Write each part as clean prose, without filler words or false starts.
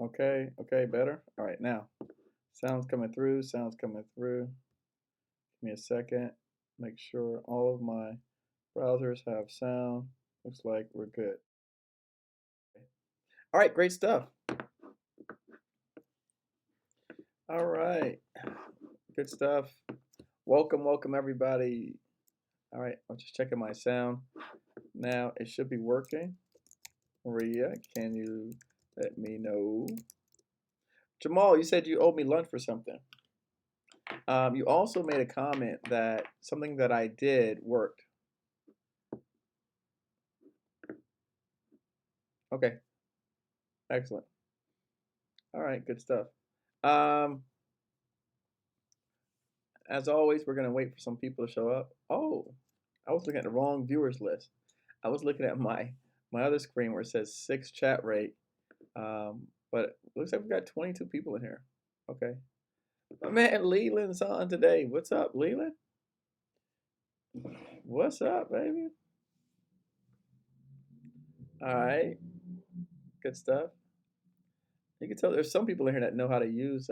Okay, okay, better. All right, now sound's coming through. Sound's coming through. Give me a second. Make sure all of my browsers have sound. Looks like we're good. All right, great stuff. All right, good stuff. Welcome, welcome everybody. All right, I'm just checking my sound. Now it should be working. Maria, can you let me know? Jamal, you said you owed me lunch for something. You also made a comment that something that I did worked. Okay, excellent. All right, good stuff. Um, as always, we're gonna wait for some people to show up. Oh, I was looking at the wrong viewers list. I was looking at my other screen where it says 6 chat rate. But it looks like we got 22 people in here. Okay. My man Leland's on today. What's up, Leland? What's up, baby? All right, good stuff. You can tell there's some people in here that know how to use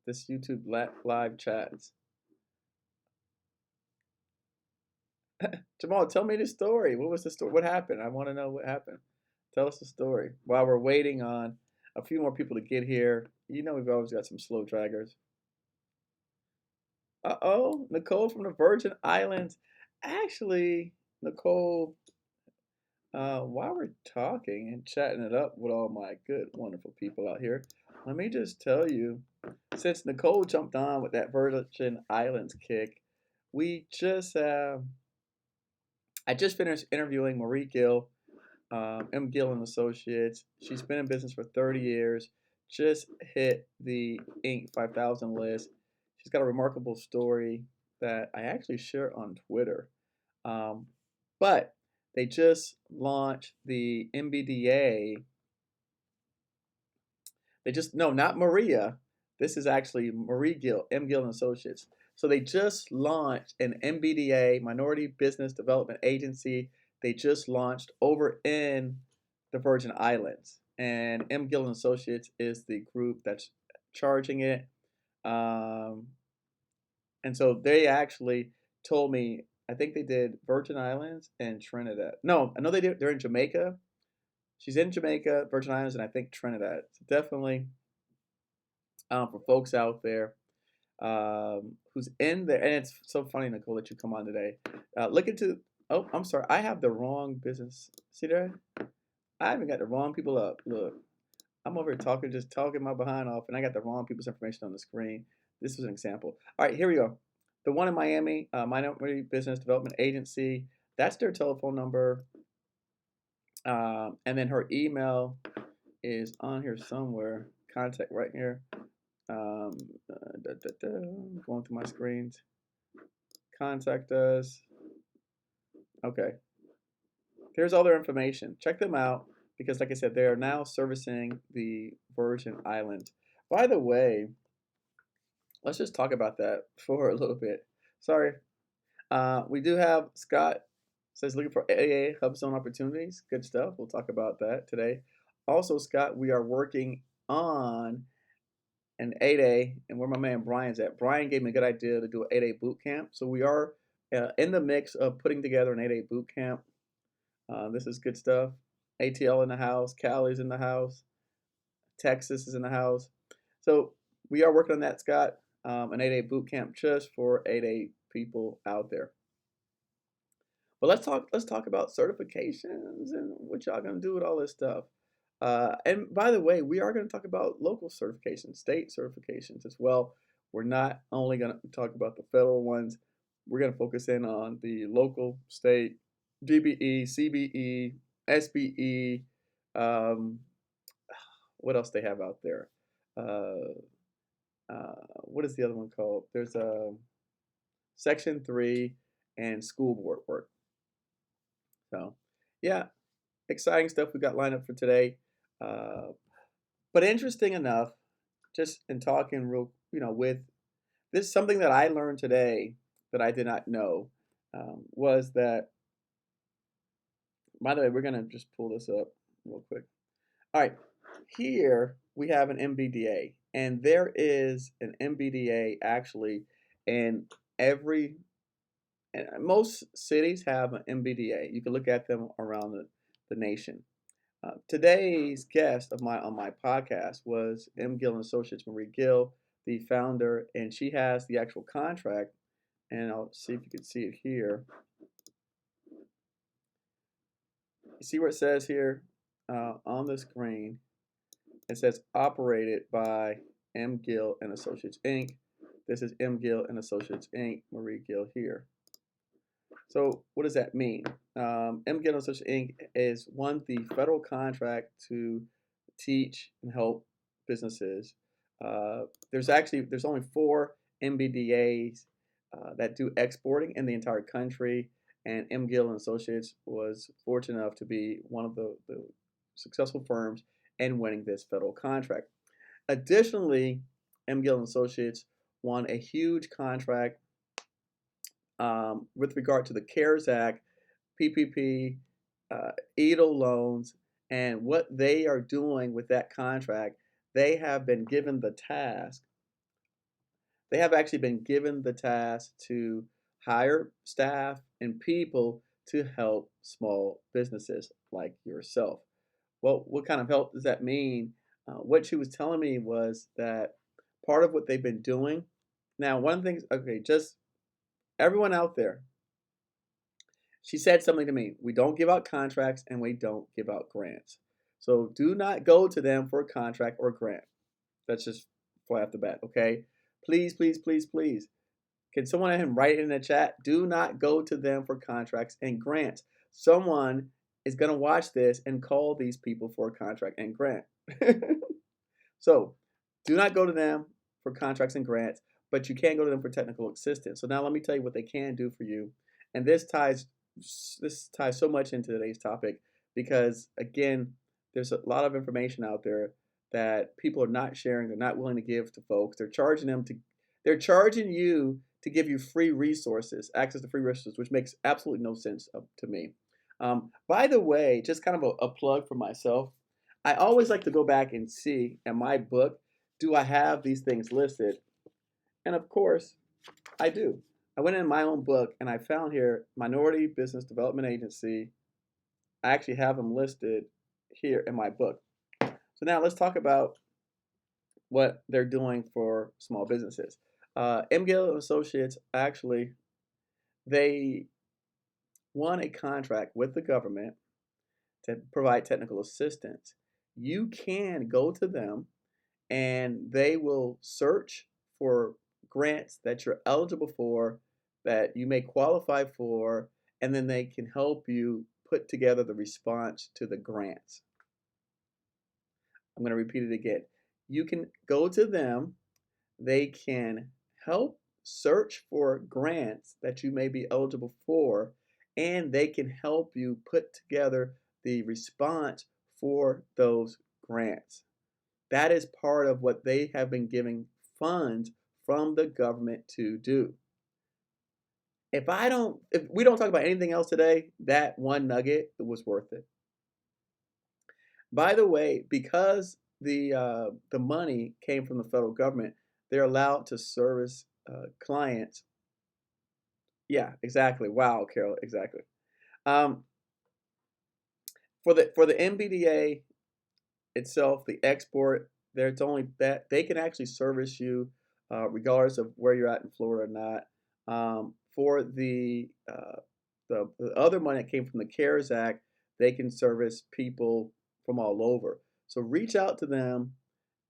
this YouTube live chats. Jamal, tell me the story. What was the story? What happened? I want to know what happened. Tell us the story. While we're waiting on a few more people to get here, you know we've always got some slow draggers. Uh-oh, Nicole from the Virgin Islands. Actually, Nicole, while we're talking and chatting it up with all my good, wonderful people out here, let me just tell you, since Nicole jumped on with that Virgin Islands kick, we just I just finished interviewing Marie Gill, M. Gill and Associates. She's been in business for 30 years. Just hit the Inc. 5000 list. She's got a remarkable story that I actually share on Twitter. But they just launched the MBDA. They just, no, not Maria. This is actually Marie Gill, M. Gill and Associates. So they just launched an MBDA, Minority Business Development Agency. They just launched over in the Virgin Islands. And M. Gill and Associates is the group that's charging it. And so they actually told me, I think they did Virgin Islands and Trinidad. No, I know they're in Jamaica. She's in Jamaica, Virgin Islands, and I think Trinidad. So definitely for folks out there who's in there. And it's so funny, Nicole, that you come on today. Look into, oh, I'm sorry. I have the wrong business. See there? I haven't got the wrong people up. Look, I'm over here talking, just talking my behind off, and I got the wrong people's information on the screen. This was an example. All right, here we go. The one in Miami, Minority Business Development Agency. That's their telephone number. And then her email is on here somewhere. Contact right here. Going through my screens. Contact us. Okay. Here's all their information. Check them out because, like I said, they are now servicing the Virgin Islands. By the way, let's just talk about that for a little bit. Sorry. We do have Scott says looking for AA HUBZone opportunities. Good stuff. We'll talk about that today. Also, Scott, we are working on an 8A, and where my man Brian's at. Brian gave me a good idea to do an 8A boot camp. So we are in the mix of putting together an 8A boot camp. This is good stuff. ATL in the house. Cali's in the house. Texas is in the house. So we are working on that, Scott. An 8A boot camp just for 8A people out there. But let's talk about certifications and what y'all gonna do with all this stuff. And by the way, we are going to talk about local certifications, state certifications as well. We're not only going to talk about the federal ones. We're going to focus in on the local, state, DBE, CBE, SBE. What else they have out there? What is the other one called? There's Section 3 and school board work. So, yeah, exciting stuff we got lined up for today. But interesting enough, just in talking real, with this, something that I learned today that I did not know was that, by the way, we're going to just pull this up real quick. All right, here we have an MBDA, and there is an MBDA actually in every, and most cities have an MBDA. You can look at them around the nation. Today's guest of my on my podcast was M. Gill Associates, Marie Gill, the founder, and she has the actual contract. And I'll see if you can see it here. You see where it says here on the screen? It says operated by M. Gill and Associates Inc. This is M. Gill and Associates Inc. Marie Gill here. So what does that mean? M. Gill and Associates Inc. is the federal contract to teach and help businesses. There's only 4 MBDAs that do exporting in the entire country, and M. Gill and Associates was fortunate enough to be one of the successful firms in winning this federal contract. Additionally, M. Gill and Associates won a huge contract with regard to the CARES Act, PPP, EDO loans, and what they are doing with that contract. They have been given the task. They have actually been given the task to hire staff and people to help small businesses like yourself. Well, what kind of help does that mean? What she was telling me was that part of what they've been doing. Now, one of the things, okay, just everyone out there, she said something to me. We don't give out contracts and we don't give out grants. So do not go to them for a contract or grant. That's just fly off the bat, okay? Please, please, please, please. Can someone write in the chat? Do not go to them for contracts and grants. Someone is going to watch this and call these people for a contract and grant. So do not go to them for contracts and grants, but you can go to them for technical assistance. So now let me tell you what they can do for you. And this ties so much into today's topic because, again, there's a lot of information out there that people are not sharing. They're not willing to give to folks. They're charging you to give you free resources, access to free resources, which makes absolutely no sense to me. By the way, just kind of a plug for myself. I always like to go back and see in my book, do I have these things listed? And of course, I do. I went in my own book and I found here Minority Business Development Agency. I actually have them listed here in my book. So now let's talk about what they're doing for small businesses. M. Gill Associates, actually, they won a contract with the government to provide technical assistance. You can go to them and they will search for grants that you're eligible for, that you may qualify for, and then they can help you put together the response to the grants. I'm going to repeat it again. You can go to them. They can help search for grants that you may be eligible for, and they can help you put together the response for those grants. That is part of what they have been giving funds from the government to do. If we don't talk about anything else today, that one nugget was worth it. By the way, because the money came from the federal government, they're allowed to service clients. Yeah, exactly. Wow, Carol, exactly. For the MBDA itself, the export, there's only that they can actually service you regardless of where you're at in Florida or not. For the other money that came from the CARES Act, they can service people from all over. So reach out to them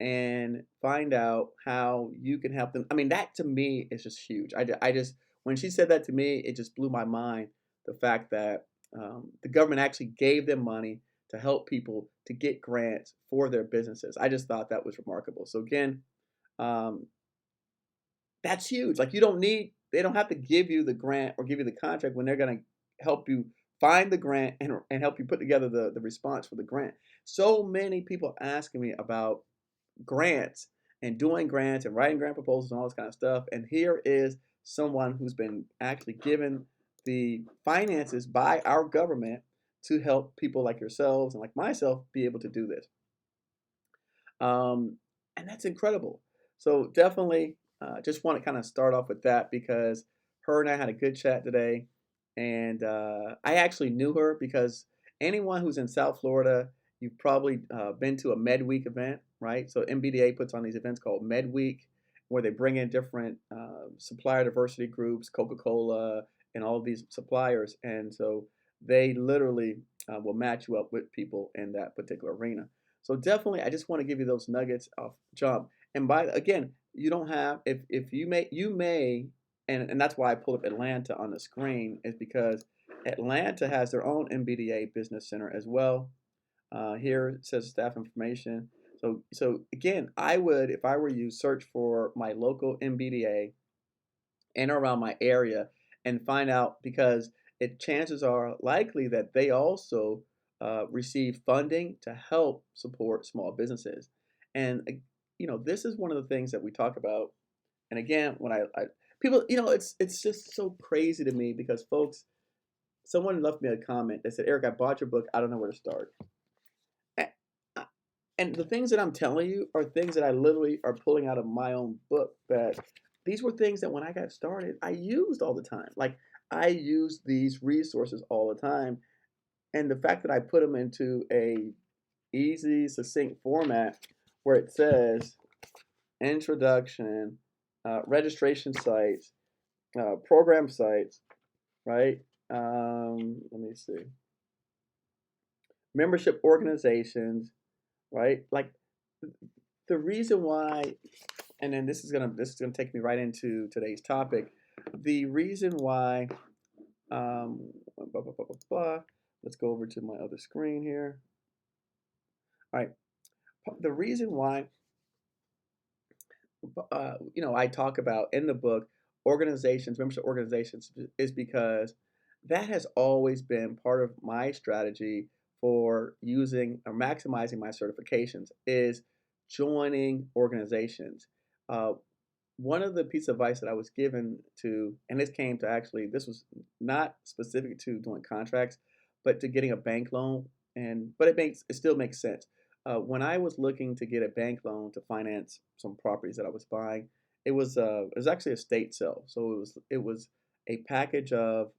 and find out how you can help them. I mean, that to me is just huge. I just, when she said that to me, it just blew my mind. The fact that the government actually gave them money to help people to get grants for their businesses. I just thought that was remarkable. So again, that's huge. Like, they don't have to give you the grant or give you the contract when they're going to help you find the grant and help you put together the response for the grant. So many people asking me about grants and doing grants and writing grant proposals and all this kind of stuff. And here is someone who's been actually given the finances by our government to help people like yourselves and like myself be able to do this. And that's incredible. So definitely just want to kind of start off with that because her and I had a good chat today. And I actually knew her because anyone who's in South Florida, you've probably been to a Med Week event, right? So MBDA puts on these events called Med Week where they bring in different supplier diversity groups, Coca-Cola, and all of these suppliers. And so they literally will match you up with people in that particular arena. So definitely, I just want to give you those nuggets off jump. And by again, you don't have if you may, and that's why I pulled up Atlanta on the screen is because Atlanta has their own MBDA business center as well. Here it says staff information. So again, I would if I were you search for my local MBDA in or around my area and find out because chances are likely that they also receive funding to help support small businesses. And this is one of the things that we talk about. And again, when I people, it's just so crazy to me because folks, someone left me a comment that said, "Eric, I bought your book. I don't know where to start." And the things that I'm telling you are things that I literally are pulling out of my own book. That these were things that when I got started, I used all the time. Like I use these resources all the time, and the fact that I put them into a easy, succinct format where it says introduction, registration sites, program sites, right? Let me see. Membership organizations, right? Like the reason why, and then this is gonna take me right into today's topic. The reason why, blah, blah, blah, blah, blah. Let's go over to my other screen here. All right, the reason why, I talk about in the book organizations, membership organizations, is because that has always been part of my strategy for using or maximizing my certifications is joining organizations. Uh, One of the pieces of advice that I was given to, and this was not specific to doing contracts, but to getting a bank loan, but it still makes sense. When I was looking to get a bank loan to finance some properties that I was buying, it was actually a state sale, so it was a package of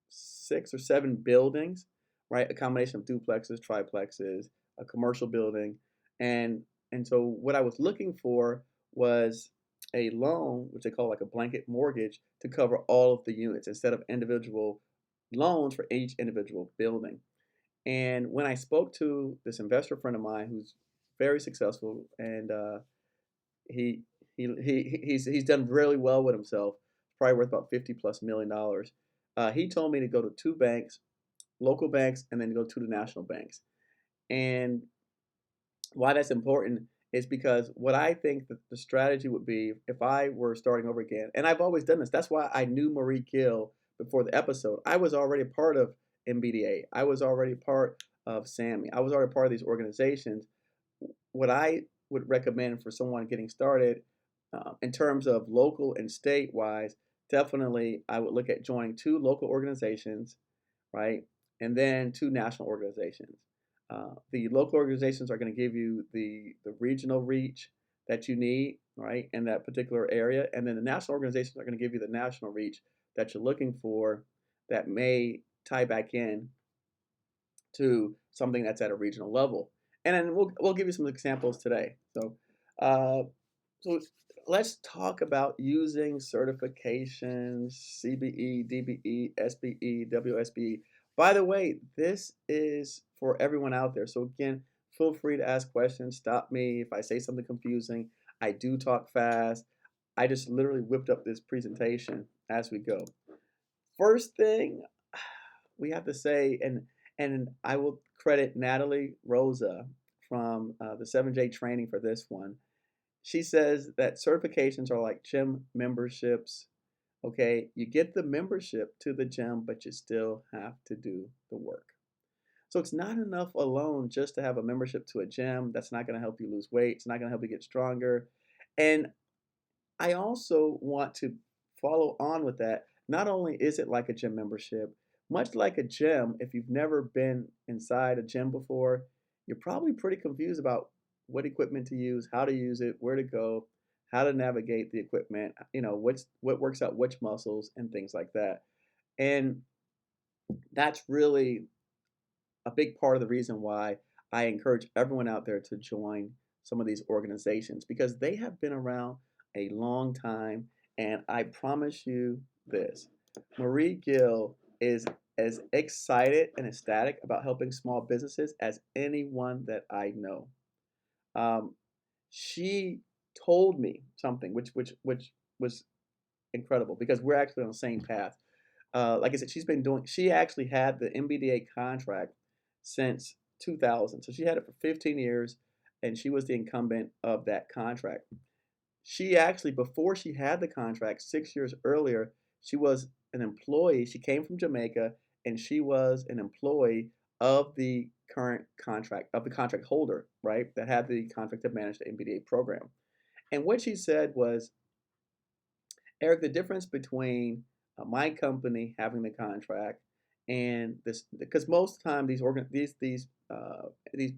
6 or 7 buildings, right? A combination of duplexes, triplexes, a commercial building, and so what I was looking for was a loan, which they call like a blanket mortgage, to cover all of the units instead of individual loans for each individual building. And when I spoke to this investor friend of mine who's very successful and he he's done really well with himself, probably worth about $50+ million. He told me to go to 2 banks, local banks, and then go to the national banks. And why that's important is because what I think that the strategy would be if I were starting over again, and I've always done this. That's why I knew Marie Gill before the episode. I was already part of MBDA. I was already part of SAMI. I was already part of these organizations. What I would recommend for someone getting started in terms of local and state wise, definitely I would look at joining 2 local organizations, right? And then 2 national organizations. The local organizations are going to give you the regional reach that you need, right, in that particular area. And then the national organizations are going to give you the national reach that you're looking for that may tie back in to something that's at a regional level. And then we'll give you some examples today. Uh, so let's talk about using certifications, CBE, DBE, SBE, WOSB. By the way, this is for everyone out there. So again, feel free to ask questions. Stop me if I say something confusing. I do talk fast. I just literally whipped up this presentation as we go. First thing we have to say, and I will credit Natalie Rosa from the 7J training for this one. She says that certifications are like gym memberships. Okay, you get the membership to the gym, but you still have to do the work. So it's not enough alone just to have a membership to a gym. That's not going to help you lose weight. It's not going to help you get stronger. And I also want to follow on with that. Not only is it like a gym membership, much like a gym, if you've never been inside a gym before, you're probably pretty confused about what equipment to use, how to use it, where to go, how to navigate the equipment, what works out which muscles and things like that. And that's really a big part of the reason why I encourage everyone out there to join some of these organizations because they have been around a long time. And I promise you this, Marie Gill is as excited and ecstatic about helping small businesses as anyone that I know. Um, she told me something which was incredible because we're actually on the same path. Like I said, she actually had the MBDA contract since 2000. So she had it for 15 years and she was the incumbent of that contract. She actually, before she had the contract 6 years earlier, she was an employee. She came from Jamaica and she was an employee of the current contract, of the contract holder, right, that had the contract to manage the MBDA program. And what she said was, Eric, the difference between my company having the contract and this, because most of the time these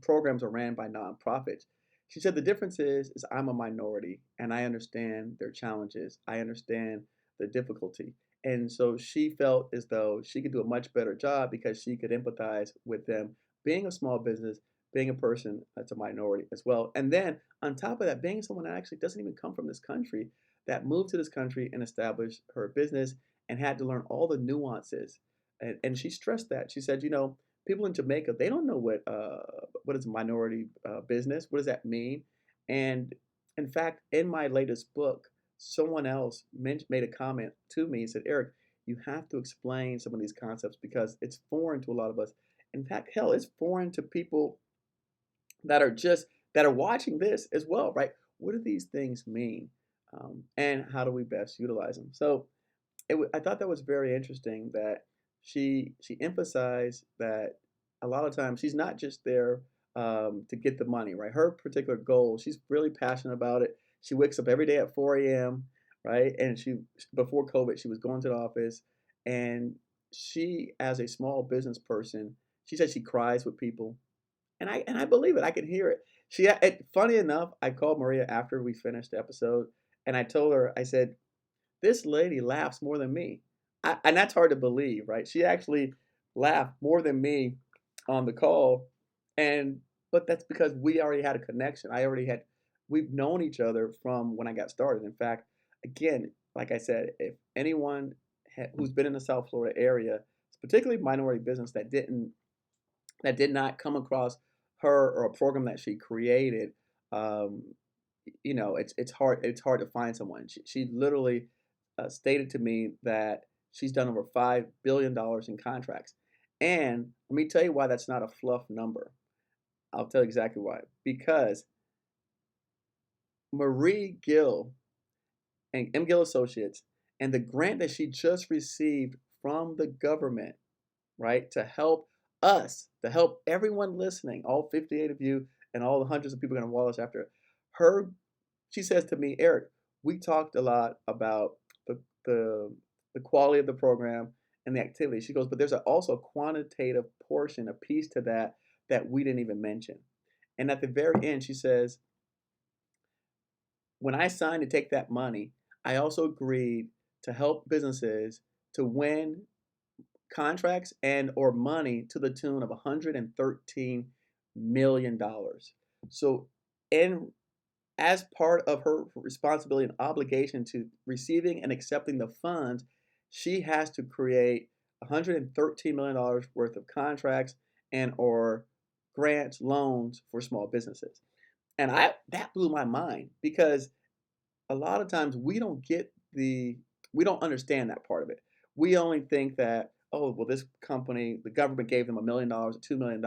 programs are ran by nonprofits. She said the difference is I'm a minority and I understand their challenges. I understand the difficulty. And so she felt as though she could do a much better job because she could empathize with them being a small business, being a person that's a minority as well. And then on top of that, being someone that actually doesn't even come from this country, that moved to this country and established her business and had to learn all the nuances. And she stressed that. She said, people in Jamaica, they don't know what is a minority business. What does that mean? And in fact, in my latest book, someone else made a comment to me and said, Eric, you have to explain some of these concepts because it's foreign to a lot of us. In fact, hell, it's foreign to people that are watching this as well, right? What do these things mean? And how do we best utilize them? So I thought that was very interesting that she emphasized that a lot of times she's not just there to get the money, right? Her particular goal, she's really passionate about it. She wakes up every day at 4 a.m., right? And before COVID, she was going to the office, and she, as a small business person, she said she cries with people, and I believe it. I can hear it. Funny enough, I called Maria after we finished the episode, and I told her, I said, this lady laughs more than me. And that's hard to believe, right? She actually laughed more than me on the call. And but that's because we already had a connection. We've known each other from when I got started. In fact, again, like I said, if anyone who's been in the South Florida area, particularly minority business that did not come across her or a program that she created, um, it's hard to find someone. She literally stated to me that she's done over $5 billion in contracts. And let me tell you why that's not a fluff number. I'll tell you exactly why. Because Marie Gill and Gill Associates and the grant that she just received from the government, right, to help everyone listening, all 58 of you and all the hundreds of people going to watch after her. She says to me, Eric, we talked a lot about the, the, the quality of the program and the activity. She goes, but there's also a quantitative portion, a piece to that we didn't even mention. And at the very end, she says, when I signed to take that money, I also agreed to help businesses to win contracts and or money to the tune of $113 million. So in as part of her responsibility and obligation to receiving and accepting the funds, she has to create $113 million worth of contracts and or grants, loans for small businesses. And that blew my mind because a lot of times we don't understand that part of it. We only think that, oh, well, this company, the government gave them $1 million or $2 million,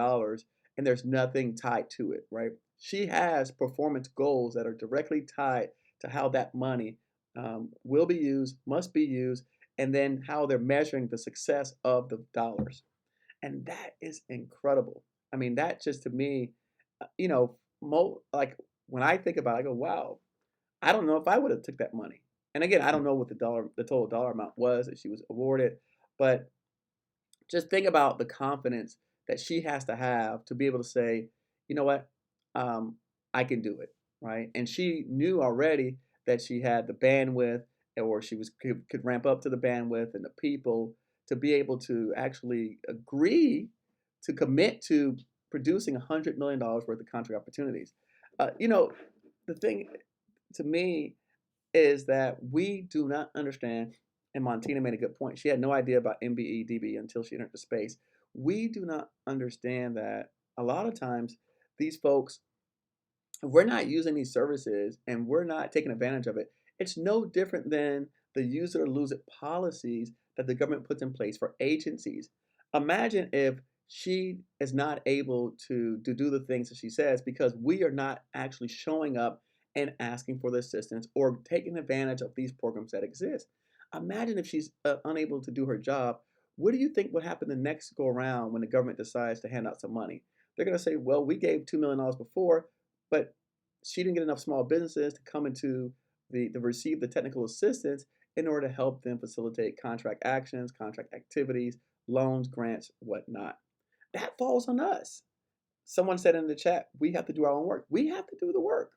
and there's nothing tied to it, right? She has performance goals that are directly tied to how that money will be used, must be used, and then how they're measuring the success of the dollars. And that is incredible. I mean, that just to me, like when I think about it, I go, wow, I don't know if I would have took that money. And again, I don't know what the total dollar amount was that she was awarded, but just think about the confidence that she has to have to be able to say, you know what, um, I can do it, right? And she knew already that she had the bandwidth, or she could ramp up to the bandwidth and the people to be able to actually agree to commit to producing $100 million worth of contract opportunities. You know, the thing to me is that we do not understand, and Montina made a good point. She had no idea about MBDA until she entered the space. We do not understand that a lot of times these folks, if we're not using these services and we're not taking advantage of it, it's no different than the use it or lose it policies that the government puts in place for agencies. Imagine if she is not able to do the things that she says because we are not actually showing up and asking for the assistance or taking advantage of these programs that exist. Imagine if she's unable to do her job. What do you think would happen the next go around when the government decides to hand out some money? They're going to say, well, we gave $2 million before, but she didn't get enough small businesses to come into to receive the technical assistance in order to help them facilitate contract actions, contract activities, loans, grants, whatnot. That falls on us. Someone said in the chat, we have to do our own work. We have to do the work.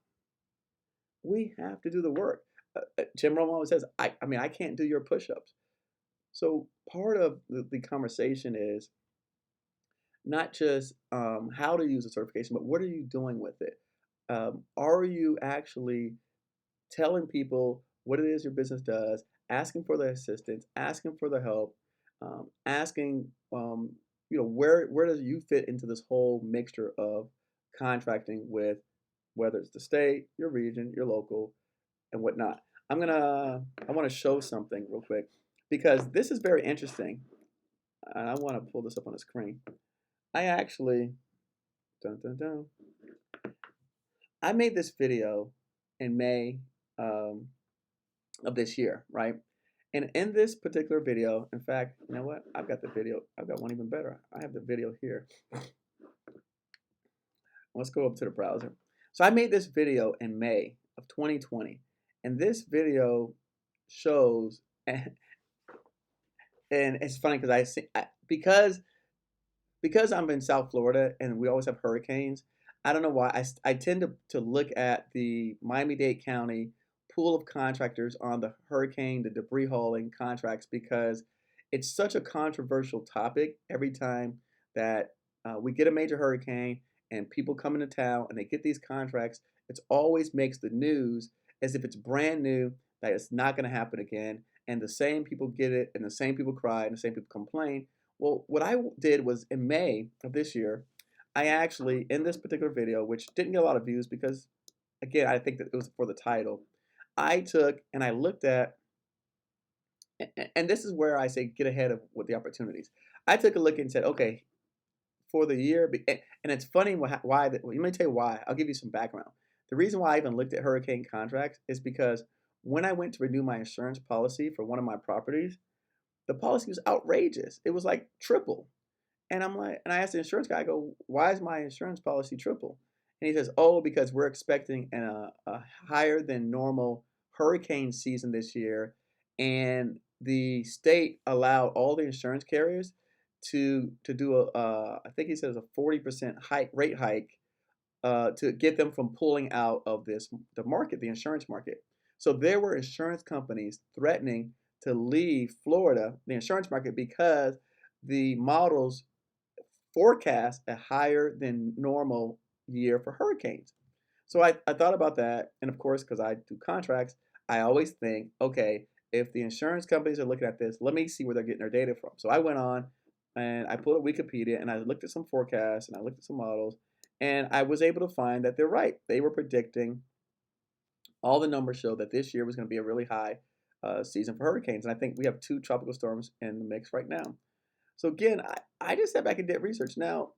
We have to do the work. Jim Rome always says, I mean, I can't do your push-ups. So part of the conversation is not just how to use a certification, but what are you doing with it? Are you actually telling people what it is your business does, asking for the assistance, asking for the help, asking, where does you fit into this whole mixture of contracting with whether it's the state, your region, your local, and whatnot. I want to show something real quick because this is very interesting. I want to pull this up on the screen. I actually, dun, dun, dun, I made this video in May of this year, right? And in this particular video, in fact, you know what? I've got the video. I've got one even better. I have the video here. Let's go up to the browser. So I made this video in May of 2020. And this video shows, and it's funny because because I'm in South Florida and we always have hurricanes, I don't know why, I tend to look at the Miami-Dade County pool of contractors on the hurricane, the debris hauling contracts, because it's such a controversial topic every time that we get a major hurricane and people come into town and they get these contracts. It always makes the news as if it's brand new, that it's not going to happen again. And the same people get it, and the same people cry, and the same people complain. Well, what I did was in May of this year, I actually, in this particular video, which didn't get a lot of views because, again, I think that it was for the title, I took and I looked at, and this is where I say get ahead of with the opportunities. I took a look and said, okay, for the year, and it's funny why, let me tell you why. I'll give you some background. The reason why I even looked at hurricane contracts is because when I went to renew my insurance policy for one of my properties, the policy was outrageous. It was like triple. And I'm like, and I asked the insurance guy, I go, why is my insurance policy triple? And he says, oh, because we're expecting a higher than normal hurricane season this year. And the state allowed all the insurance carriers to do I think he says a 40% rate hike to get them from pulling out of the market, the insurance market. So there were insurance companies threatening to leave Florida, the insurance market, because the models forecast a higher than normal year for hurricanes. So I thought about that, and of course, because I do contracts, I always think, okay, if the insurance companies are looking at this, let me see where they're getting their data from. So I went on and I pulled up Wikipedia and I looked at some forecasts and I looked at some models, and I was able to find that they're right. They were predicting, all the numbers show that this year was going to be a really high season for hurricanes. And I think we have 2 tropical storms in the mix right now. So again, I just sat back and did research. Now,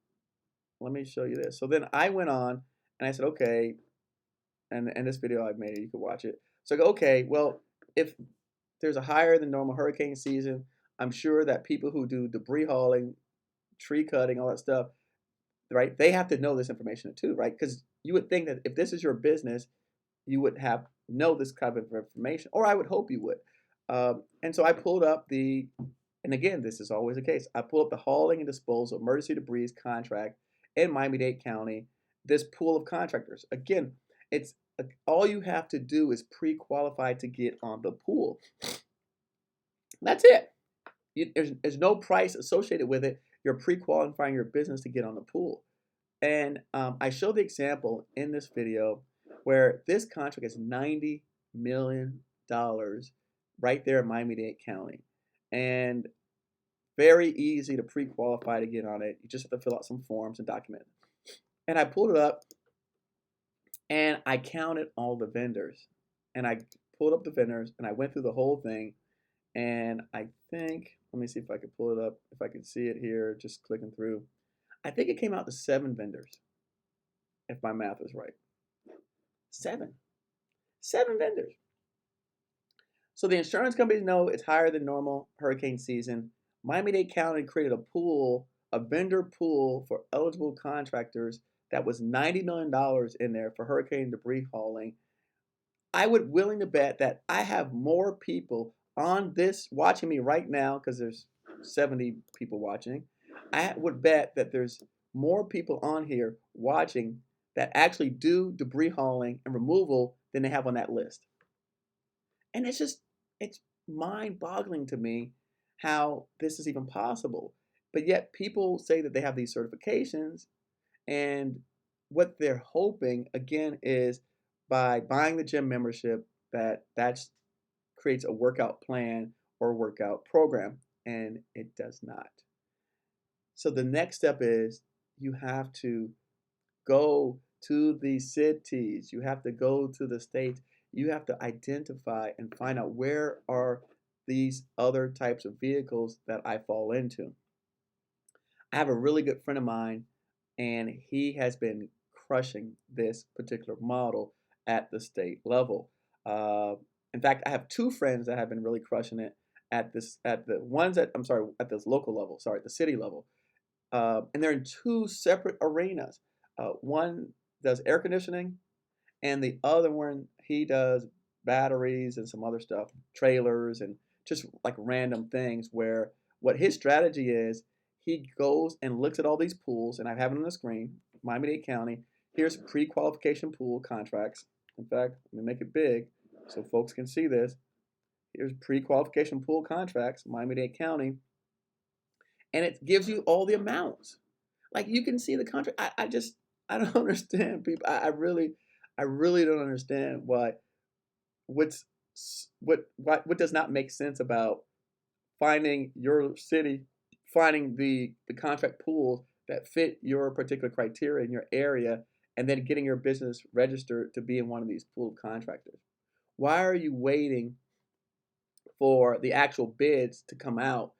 let me show you this. So then I went on and I said, okay, and this video I've made, you can watch it. So I go, okay, well, if there's a higher than normal hurricane season, I'm sure that people who do debris hauling, tree cutting, all that stuff, right, they have to know this information too, right? Because you would think that if this is your business, you would know this kind of information, or I would hope you would. And so I pulled up and again, this is always the case, I pulled up the hauling and disposal of emergency debris contract in Miami-Dade County, this pool of contractors. Again, it's all you have to do is pre-qualify to get on the pool. That's it. There's no price associated with it. You're pre-qualifying your business to get on the pool. And I show the example in this video where this contract is $90 million right there in Miami-Dade County. And very easy to pre-qualify to get on it. You just have to fill out some forms and document it. And I pulled it up and I counted all the vendors. And I pulled up the vendors and I went through the whole thing. And I think, let me see if I can pull it up, if I can see it here, just clicking through. I think it came out to 7 vendors, if my math is right. 7 vendors. So the insurance companies know it's higher than normal hurricane season. Miami-Dade County created a pool, a vendor pool for eligible contractors that was $90 million in there for hurricane debris hauling. I would willing to bet that I have more people on this watching me right now, because there's 70 people watching. I would bet that there's more people on here watching that actually do debris hauling and removal than they have on that list. And it's mind-boggling to me how this is even possible. But yet people say that they have these certifications, and what they're hoping, again, is by buying the gym membership that creates a workout plan or workout program, and it does not. So the next step is you have to go to the cities, you have to go to the states, you have to identify and find out where are these other types of vehicles that I fall into. I have a really good friend of mine, and he has been crushing this particular model at the state level. In fact, I have 2 friends that have been really crushing it at this local level, the city level. And they're in 2 separate arenas. One does air conditioning, and the other one, he does batteries and some other stuff, trailers and just like random things, where what his strategy is, he goes and looks at all these pools, and I have it on the screen, Miami-Dade County. Here's pre-qualification pool contracts. In fact, let me make it big so folks can see this. Here's pre-qualification pool contracts, Miami-Dade County. And it gives you all the amounts. Like, you can see the contract. I don't understand, people. I really don't understand what does not make sense about finding your city, finding the contract pools that fit your particular criteria in your area, and then getting your business registered to be in one of these pool contractors. Why are you waiting for the actual bids to come out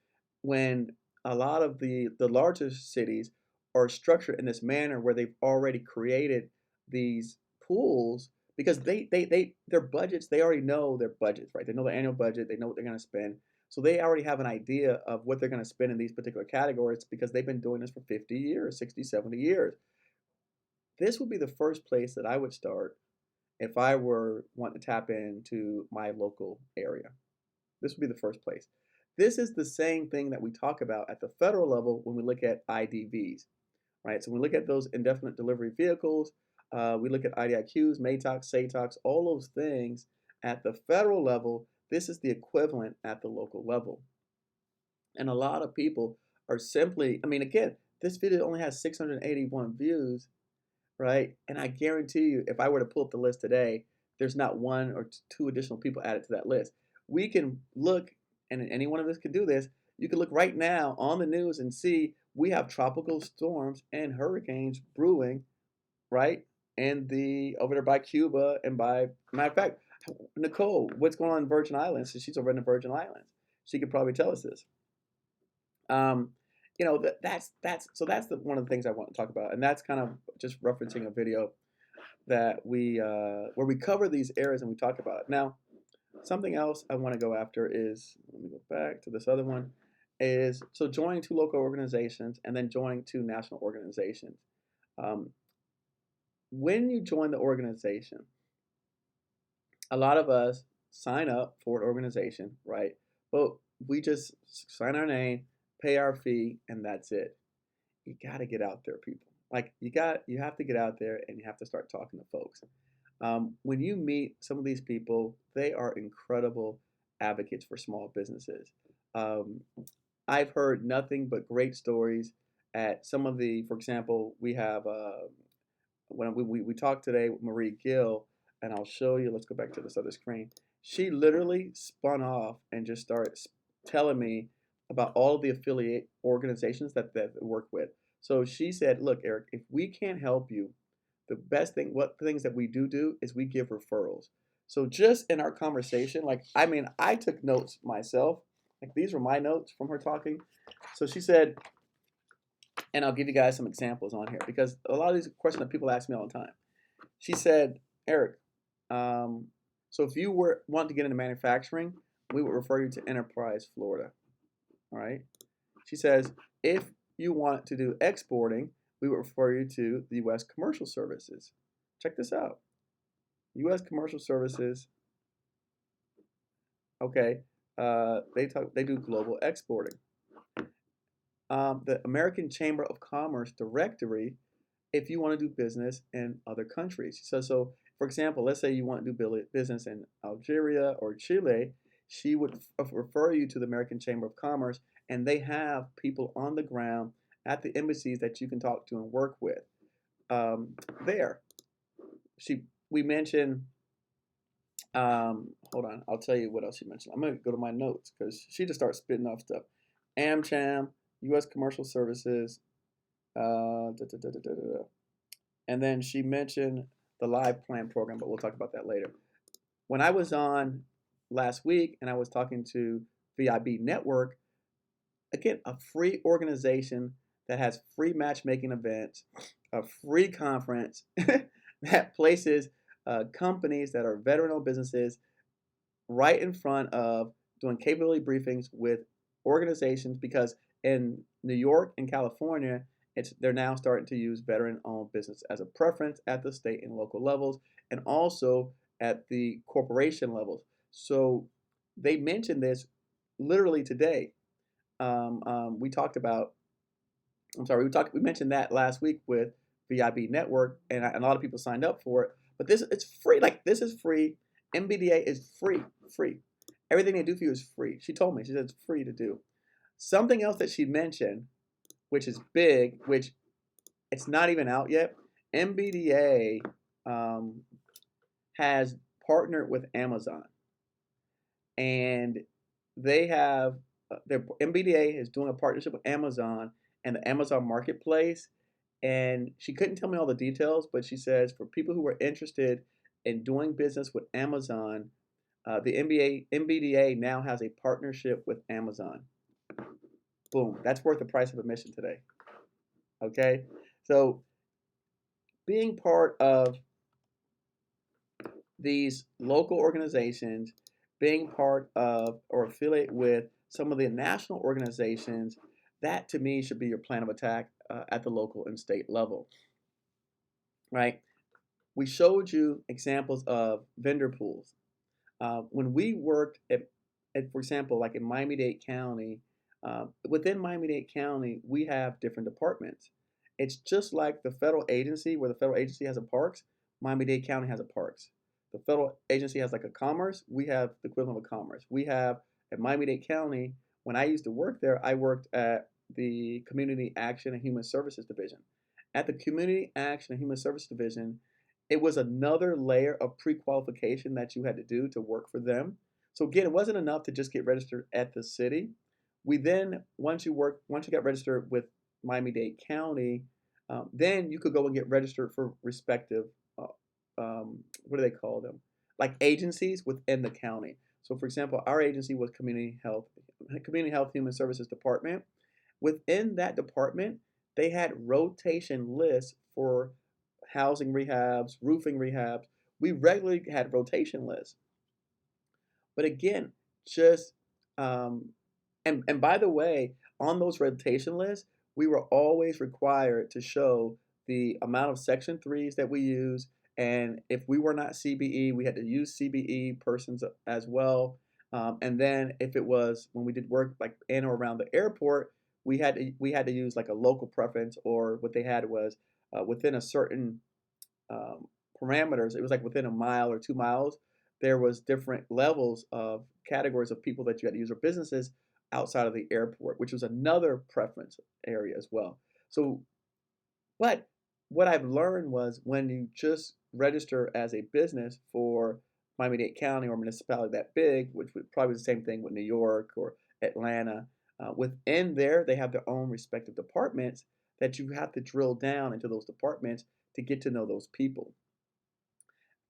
when a lot of the larger cities are structured in this manner where they've already created these pools? Because their budgets, they already know their budgets, right? They know the annual budget, they know what they're going to spend. So they already have an idea of what they're going to spend in these particular categories because they've been doing this for 50 years, 60, 70 years. This would be the first place that I would start if I were wanting to tap into my local area. This would be the first place. This is the same thing that we talk about at the federal level when we look at IDVs, right? So when we look at those indefinite delivery vehicles, we look at IDIQs, MATOCs, SATOCs, all those things at the federal level. This is the equivalent at the local level. And a lot of people are simply, I mean, again, this video only has 681 views, right? And I guarantee you, if I were to pull up the list today, there's not 1 or 2 additional people added to that list. We can look, and any one of us can do this, you can look right now on the news and see we have tropical storms and hurricanes brewing, right? And over there by Cuba, and by, matter of fact, Nicole, what's going on in Virgin Islands? So she's over in the Virgin Islands. She could probably tell us this. You know, that's one of the things I want to talk about, and that's kind of just referencing a video that where we cover these areas and we talk about it. Now, something else I want to go after is, let me go back to this other one, is so joining 2 local organizations and then joining 2 national organizations. When you join the organization, a lot of us sign up for an organization, right? But we just sign our name, pay our fee, and that's it. You got to get out there, people. like you have to get out there and you have to start talking to folks. When you meet some of these people, they are incredible advocates for small businesses. Um, I've heard nothing but great stories at some of the, for example, we have when we talked today with Marie Gill, and I'll show you. Let's go back to this other screen. She literally spun off and just started telling me about all of the affiliate organizations that they work with. So she said, "Look, Eric, if we can't help you, the best thing, what things that we do is we give referrals." So just in our conversation, like I mean, I took notes myself. Like these were my notes from her talking. So she said, and I'll give you guys some examples on here because a lot of these questions that people ask me all the time. She said, Eric, so if you were want to get into manufacturing, we would refer you to Enterprise, Florida. All right. She says, if you want to do exporting, we would refer you to the U.S. Commercial Services. Check this out. U.S. Commercial Services. Okay. They do global exporting. The American Chamber of Commerce directory if you want to do business in other countries. So for example, let's say you want to do business in Algeria or Chile, she would refer you to the American Chamber of Commerce, and they have people on the ground at the embassies that you can talk to and work with. There, we mentioned. Hold on, I'll tell you what else she mentioned. I'm gonna go to my notes because she just starts spitting off stuff. AmCham, U.S. Commercial Services, and then she mentioned the Live Plan program, but we'll talk about that later. When I was on last week and I was talking to VIB Network, again, a free organization that has free matchmaking events, a free conference that places companies that are veteran-owned businesses right in front of doing capability briefings with organizations, because in New York and California, they're now starting to use veteran-owned business as a preference at the state and local levels, and also at the corporation levels. So they mentioned this literally today. We talked about. I'm sorry, we mentioned that last week with VIB Network, and a lot of people signed up for it. But it's free. Like this is free. MBDA is free. Everything they do for you is free. She told me. She said it's free to do. Something else that she mentioned, which is big, which it's not even out yet. MBDA has partnered with Amazon, and they have their MBDA is doing a partnership with Amazon and the Amazon Marketplace. And she couldn't tell me all the details, but she says for people who are interested in doing business with Amazon, the MBDA now has a partnership with Amazon. Boom, that's worth the price of admission today. Okay, so being part of these local organizations, being part of or affiliate with some of the national organizations, that to me should be your plan of attack at the local and state level, right? We showed you examples of vendor pools. When we worked for example, like in Miami-Dade County, within Miami-Dade County, we have different departments. It's just like the federal agency, where the federal agency has a parks, Miami-Dade County has a parks. The federal agency has like a commerce, we have the equivalent of a commerce. We have at Miami-Dade County, when I used to work there, I worked at the Community Action and Human Services Division. At the Community Action and Human Services Division, it was another layer of pre-qualification that you had to do to work for them. So again, it wasn't enough to just get registered at the city. We then, once you got registered with Miami-Dade County, then you could go and get registered for respective, what do they call them? Like agencies within the county. So for example, our agency was Community Health Human Services Department. Within that department, they had rotation lists for housing rehabs, roofing rehabs. We regularly had rotation lists. But again, just and by the way, on those rotation lists, we were always required to show the amount of Section 3s that we use, and if we were not CBE, we had to use CBE persons as well. And then if it was when we did work like in or around the airport, we had to use like a local preference, or what they had was within a certain parameters. It was like within a mile or 2 miles, there was different levels of categories of people that you had to use, or businesses outside of the airport, which was another preference area as well. So, but what I've learned was when you just register as a business for Miami-Dade County or municipality that big, which would probably be the same thing with New York or Atlanta, within there, they have their own respective departments that you have to drill down into those departments to get to know those people.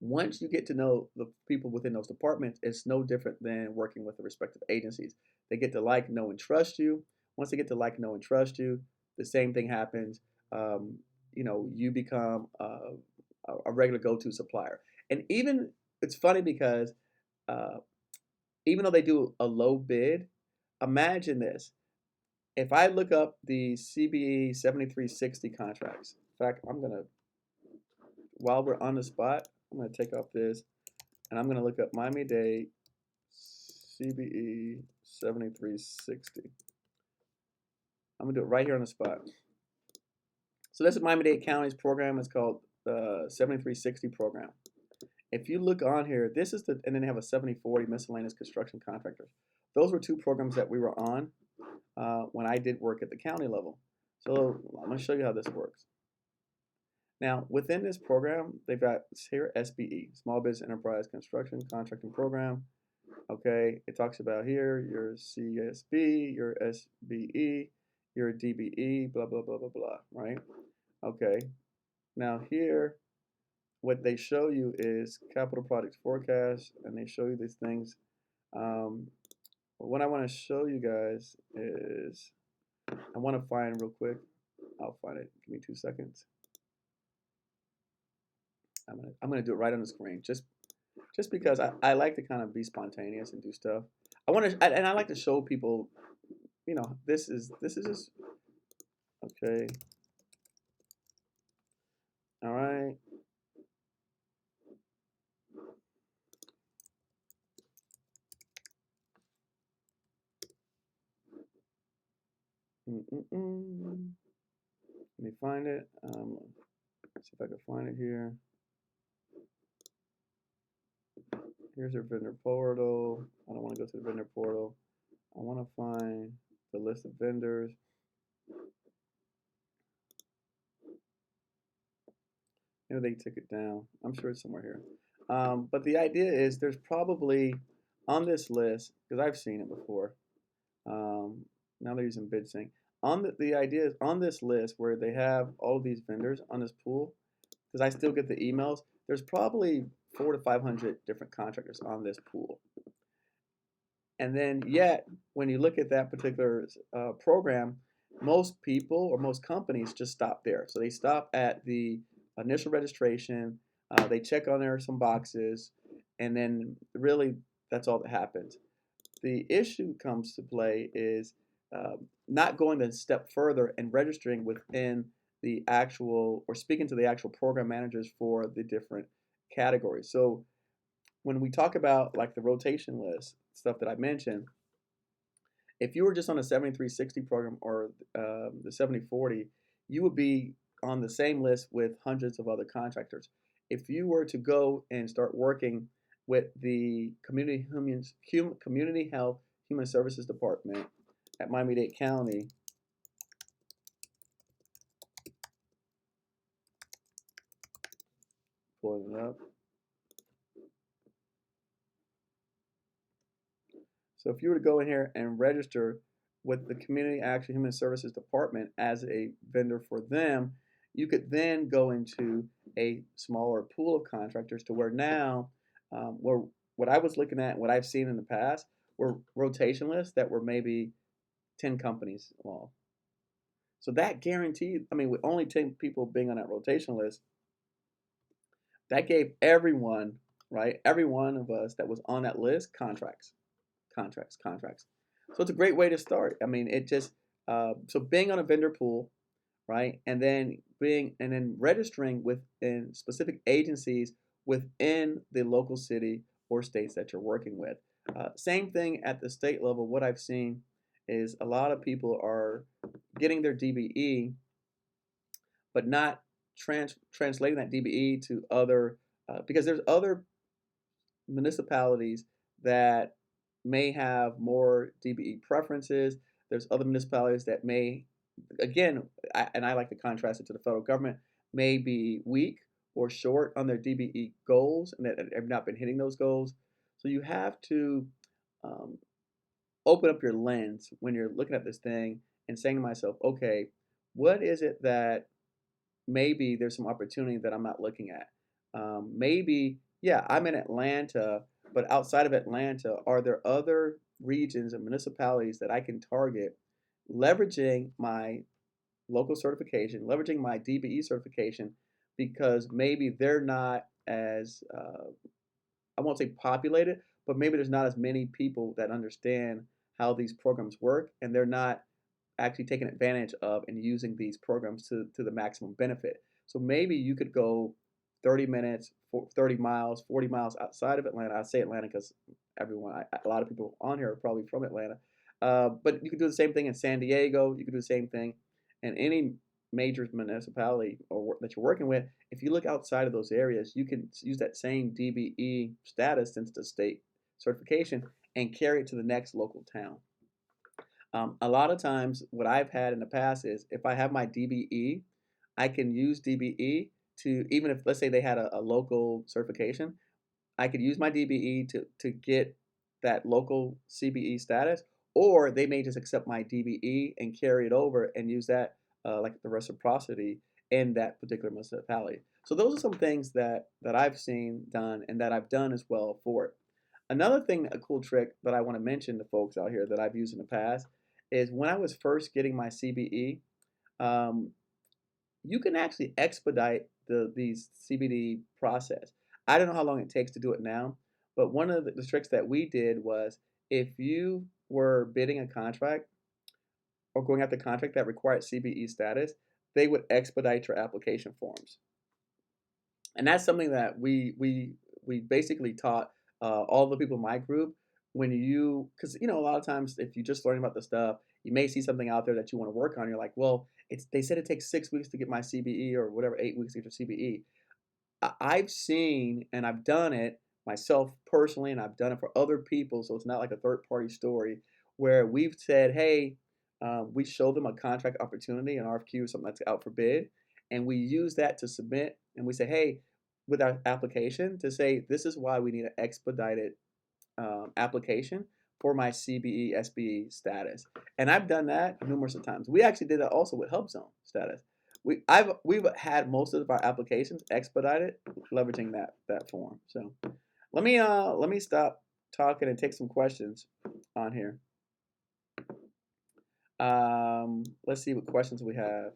Once you get to know the people within those departments, it's no different than working with the respective agencies. They get to like, know, and trust you. Once they get to like, know, and trust you, the same thing happens. You become a regular go-to supplier. And even it's funny because even though they do a low bid, imagine this. If I look up the CBE 7360 contracts, in fact, while we're on the spot, I'm going to take off this, and I'm going to look up Miami-Dade CBE 7360. I'm going to do it right here on the spot. So this is Miami-Dade County's program. It's called the 7360 program. If you look on here, this is and then they have a 7040 miscellaneous construction contractors. Those were two programs that we were on when I did work at the county level. So I'm going to show you how this works. Now, within this program, they've got here SBE, Small Business Enterprise Construction Contracting Program. Okay, it talks about here your CSB, your SBE, your DBE, blah, blah, blah, blah, blah, right? Okay, now here, what they show you is capital projects forecast, and they show you these things. What I want to show you guys is, I want to find real quick. I'll find it. Give me 2 seconds. I'm gonna do it right on the screen, just because I like to kind of be spontaneous and do stuff. And I like to show people, this is just okay. All right. Let me find it. See if I can find it here. Here's their vendor portal. I don't want to go to the vendor portal. I want to find the list of vendors. Maybe they took it down. I'm sure it's somewhere here. But the idea is there's probably on this list, because I've seen it before. Now they're using BidSync. The idea is on this list where they have all of these vendors on this pool, because I still get the emails, there's probably 400 to 500 different contractors on this pool. And then yet, when you look at that particular program, most people or most companies just stop there. So they stop at the initial registration, they check on there some boxes, and then really that's all that happens. The issue comes to play is not going a step further and registering within the actual, or speaking to the actual program managers for the different categories. So when we talk about like the rotation list, stuff that I mentioned, if you were just on a 7360 program or the 7040, you would be on the same list with hundreds of other contractors. If you were to go and start working with the Community Health Human Services Department at Miami-Dade County, pulling it up. So if you were to go in here and register with the Community Action Human Services Department as a vendor for them, you could then go into a smaller pool of contractors to where now, what I was looking at, what I've seen in the past, were rotation lists that were maybe 10 companies long. So that guaranteed, with only 10 people being on that rotation list, that gave everyone, right, every one of us that was on that list contracts. So it's a great way to start. It just, so being on a vendor pool, right, and then registering within specific agencies within the local city or states that you're working with. Same thing at the state level. What I've seen is a lot of people are getting their DBE, but not translating that DBE to other, because there's other municipalities that may have more DBE preferences. There's other municipalities that may, again, and I like to contrast it to the federal government, may be weak or short on their DBE goals and that have not been hitting those goals. So you have to um, open up your lens when you're looking at this thing and saying to myself, okay, what is it that maybe there's some opportunity that I'm not looking at? Maybe, yeah, I'm in Atlanta, but outside of Atlanta, are there other regions and municipalities that I can target, leveraging my local certification, leveraging my DBE certification, because maybe they're not as, I won't say populated, but maybe there's not as many people that understand how these programs work, and they're not actually taking advantage of and using these programs to the maximum benefit. So maybe you could go 30 minutes, 30 miles, 40 miles outside of Atlanta. I say Atlanta because a lot of people on here are probably from Atlanta. But you could do the same thing in San Diego. You could do the same thing in any major municipality that you're working with. If you look outside of those areas, you can use that same DBE status since the state certification and carry it to the next local town. A lot of times, what I've had in the past is if I have my DBE, I can use DBE to, even if, let's say, they had a local certification, I could use my DBE to get that local CBE status, or they may just accept my DBE and carry it over and use that like the reciprocity in that particular municipality. So those are some things that I've seen done and that I've done as well for it. Another thing, a cool trick that I want to mention to folks out here that I've used in the past is when I was first getting my CBE, um, you can actually expedite these CBD process. I don't know how long it takes to do it now, but one of the tricks that we did was if you were bidding a contract or going after a contract that required CBE status, they would expedite your application forms. And that's something that we basically taught all the people in my group when you, because a lot of times if you just learn about the stuff, you may see something out there that you want to work on. You're like, well, they said it takes 6 weeks to get my CBE or whatever, 8 weeks to get your CBE. I've seen and I've done it myself personally, and I've done it for other people, so it's not like a third party story where we've said, hey, we show them a contract opportunity, an RFQ, or something that's out for bid, and we use that to submit, and we say, hey, with our application to say, this is why we need an expedited application for my CBE SBE status. And I've done that numerous of times. We actually did that also with HUBZone status. We've had most of our applications expedited leveraging that form. So let me stop talking and take some questions on here. Let's see what questions we have.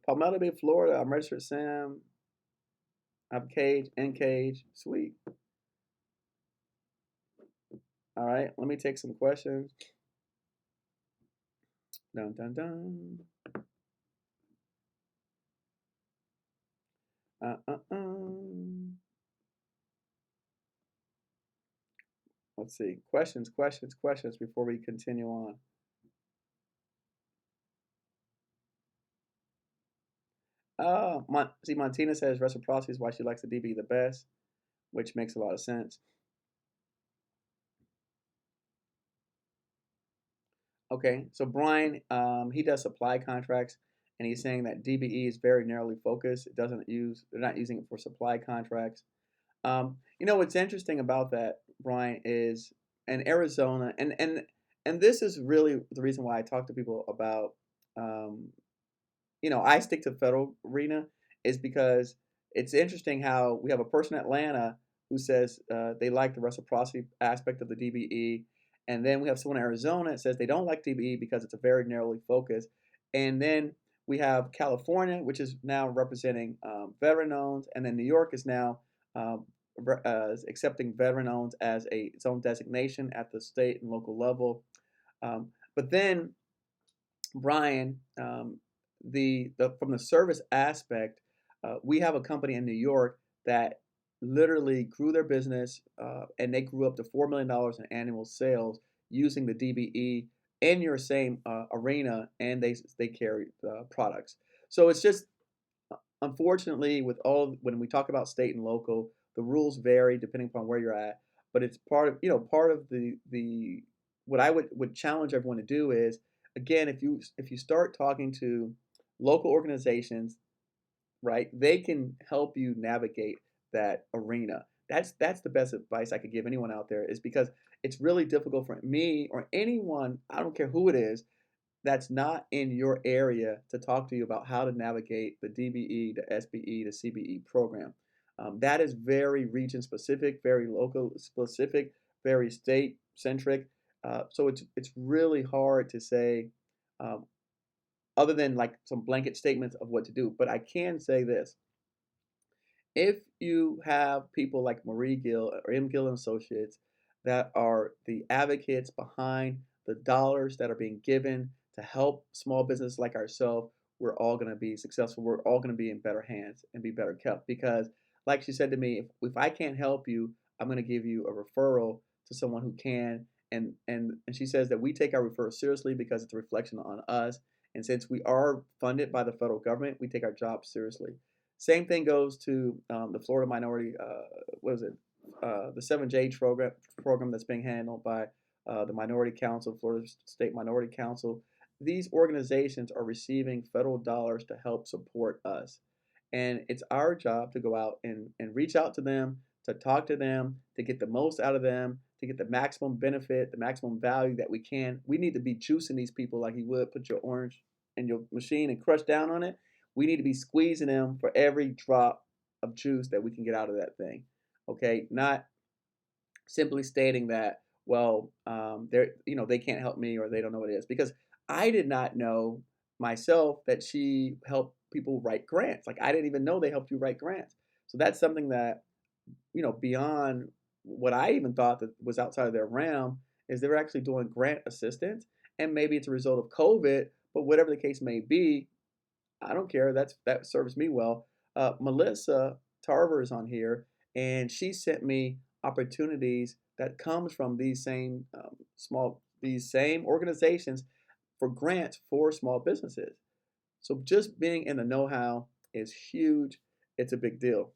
Palmetto Bay, Florida. I'm registered Sam. I have cage, in cage. Sweet. All right, let me take some questions. Dun dun dun. Let's see. Questions before we continue on. See, Montina says reciprocity is why she likes the DB the best, which makes a lot of sense. Okay, so Brian, he does supply contracts, and he's saying that DBE is very narrowly focused. They're not using it for supply contracts. What's interesting about that, Brian, is in Arizona, and this is really the reason why I talk to people about, I stick to federal arena, is because it's interesting how we have a person in Atlanta who says they like the reciprocity aspect of the DBE, and then we have someone in Arizona that says they don't like DBE because it's a very narrowly focused, and then we have California, which is now representing veteran-owned, and then New York is now accepting veteran-owned as its own designation at the state and local level. But then, Brian, from the service aspect, we have a company in New York that literally grew their business, and they grew up to $4 million in annual sales using the DBE in your same arena, and they carry products. So it's just unfortunately with all when we talk about state and local, the rules vary depending upon where you're at. But it's part of part of the what I would challenge everyone to do is, again, if you start talking to local organizations, right? They can help you navigate that arena. That's the best advice I could give anyone out there, is because it's really difficult for me or anyone, I don't care who it is, that's not in your area to talk to you about how to navigate the DBE, the SBE, the CBE program. That is very region specific, very local specific, very state centric. So it's really hard to say, um, other than like some blanket statements of what to do. But I can say this: if you have people like Marie Gill or M. Gill Associates that are the advocates behind the dollars that are being given to help small business like ourselves, we're all going to be successful. We're all going to be in better hands and be better kept. Because, like she said to me, if I can't help you, I'm going to give you a referral to someone who can. And she says that we take our referrals seriously because it's a reflection on us. And since we are funded by the federal government, we take our job seriously. Same thing goes to the Florida Minority, what is it? The 7J program that's being handled by the Minority Council, Florida State Minority Council. These organizations are receiving federal dollars to help support us. And it's our job to go out and reach out to them, to talk to them, to get the most out of them, to get the maximum benefit, the maximum value that we can. We need to be juicing these people like you would put your orange in your machine and crush down on it. We need to be squeezing them for every drop of juice that we can get out of that thing. Okay, not simply stating that, well, they can't help me or they don't know what it is, because I did not know myself that she helped people write grants. Like, I didn't even know they helped you write grants. So that's something that, beyond what I even thought that was outside of their realm, is they're actually doing grant assistance. And maybe it's a result of COVID, but whatever the case may be, I don't care. That serves me well. Melissa Tarver is on here, and she sent me opportunities that comes from these same organizations for grants for small businesses. So just being in the know-how is huge. It's a big deal.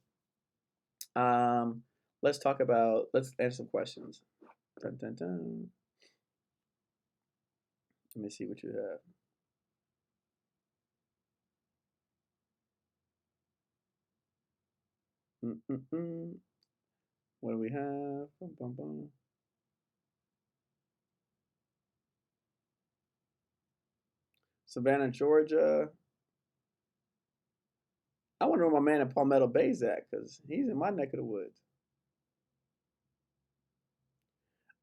Let's answer some questions. Dun, dun, dun. Let me see what you have. What do we have? Bum, bum, bum. Savannah, Georgia. I wonder where my man in Palmetto Bay's at, because he's in my neck of the woods.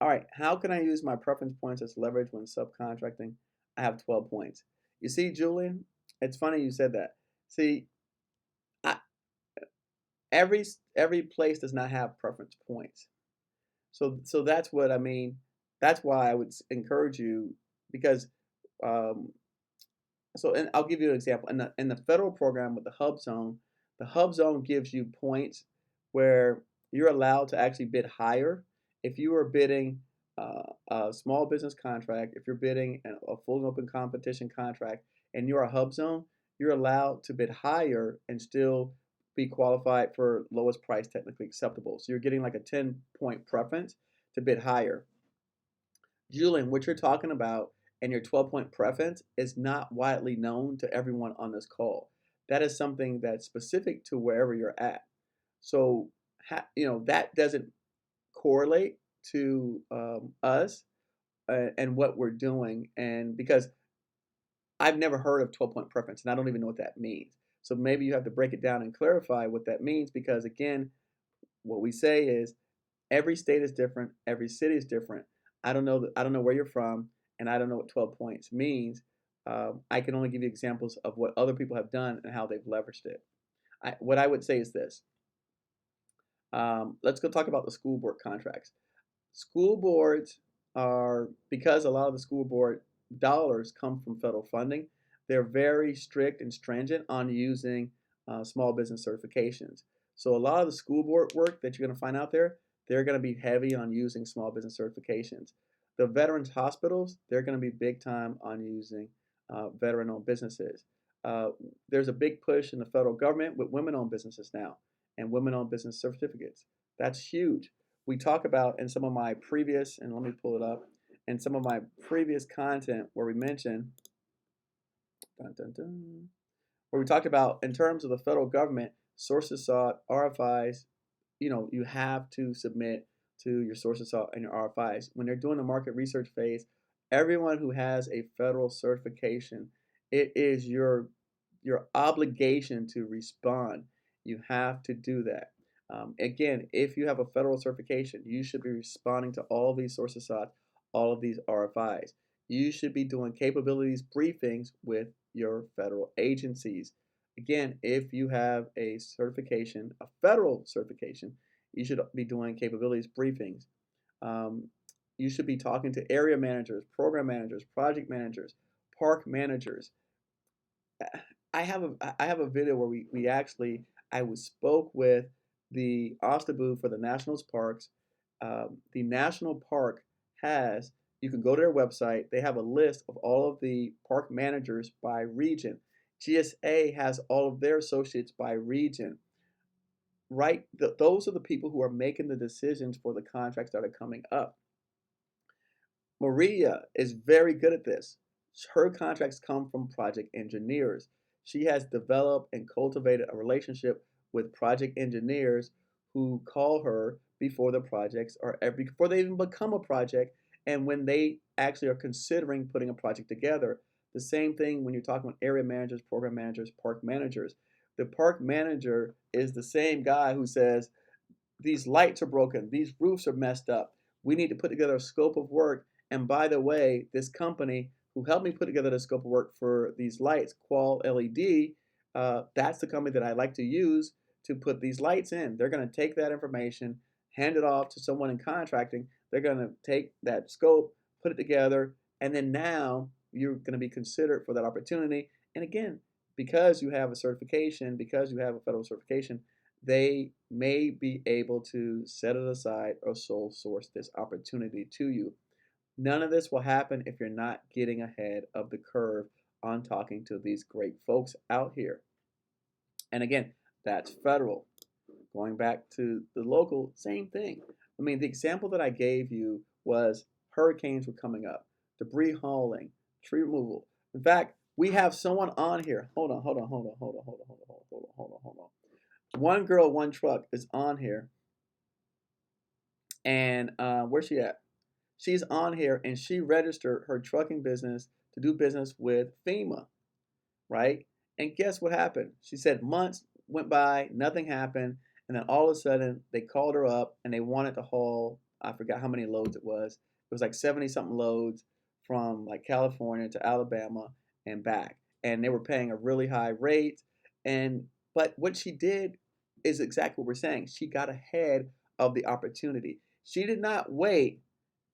All right, how can I use my preference points as leverage when subcontracting? I have 12 points. You see, Julian, it's funny you said that. See, I, every place does not have preference points. So that's what I mean. That's why I would encourage you, because and I'll give you an example. In the federal program with the HUBZone gives you points where you're allowed to actually bid higher. If you are bidding a small business contract, if you're bidding a full and open competition contract, and you're a HUBZone, you're allowed to bid higher and still be qualified for lowest price technically acceptable. So you're getting like a 10-point preference to bid higher. Julian, what you're talking about and your 12-point preference is not widely known to everyone on this call. That is something that's specific to wherever you're at. So, that doesn't correlate to us and what we're doing. And because I've never heard of 12-point preference, and I don't even know what that means. So maybe you have to break it down and clarify what that means, because again, what we say is every state is different, every city is different. I don't know where you're from, and I don't know what 12 points means. I can only give you examples of what other people have done and how they've leveraged it. What I would say is this. Let's go talk about the school board contracts. School boards are, because a lot of the school board dollars come from federal funding, they're very strict and stringent on using small business certifications. So a lot of the school board work that you're going to find out there, they're going to be heavy on using small business certifications. The veterans hospitals, they're going to be big time on using veteran-owned businesses. Uh, there's a big push in the federal government with women-owned businesses now and women-owned business certificates. That's huge. We talk about in some of my previous, and let me pull it up, in some of my previous content where we mentioned, dun, dun, dun, where we talked about in terms of the federal government, sources sought, RFIs, you have to submit to your sources sought and your RFIs. When they're doing the market research phase, everyone who has a federal certification, it is your obligation to respond. You have to do that. Again, if you have a federal certification, you should be responding to all of these sources sought, all of these RFIs. You should be doing capabilities briefings with your federal agencies. Again, if you have a certification, a federal certification, you should be doing capabilities briefings. You should be talking to area managers, program managers, project managers, park managers. I have a video where we actually spoke with the OSTABU for the Nationals Parks. The national park has, you can go to their website. They have a list of all of the park managers by region. GSA has all of their associates by region. Right, those are the people who are making the decisions for the contracts that are coming up. Maria is very good at this. Her contracts come from project engineers. She has developed and cultivated a relationship with project engineers who call her before the projects are before they even become a project, and when they actually are considering putting a project together. The same thing when you're talking about area managers, program managers, park managers. The park manager is the same guy who says, these lights are broken, these roofs are messed up, we need to put together a scope of work. And by the way, this company who helped me put together the scope of work for these lights, Qual LED, that's the company that I like to use to put these lights in. They're going to take that information, hand it off to someone in contracting. They're going to take that scope, put it together, and then now you're going to be considered for that opportunity. And again, because you have a certification, because you have a federal certification, they may be able to set it aside or sole source this opportunity to you. None of this will happen if you're not getting ahead of the curve on talking to these great folks out here. And again, that's federal. Going back to the local, same thing. I mean, the example that I gave you was hurricanes were coming up, debris hauling, tree removal. In fact, we have someone on here. Hold on. One girl, one truck is on here. And where's she at? She's on here and she registered her trucking business to do business with FEMA, right? And guess what happened? She said months went by, nothing happened, and then all of a sudden they called her up and they wanted to haul, I forgot how many loads it was. It was like 70 something loads from like California to Alabama and back. And they were paying a really high rate. But what she did is exactly what we're saying. She got ahead of the opportunity. She did not wait.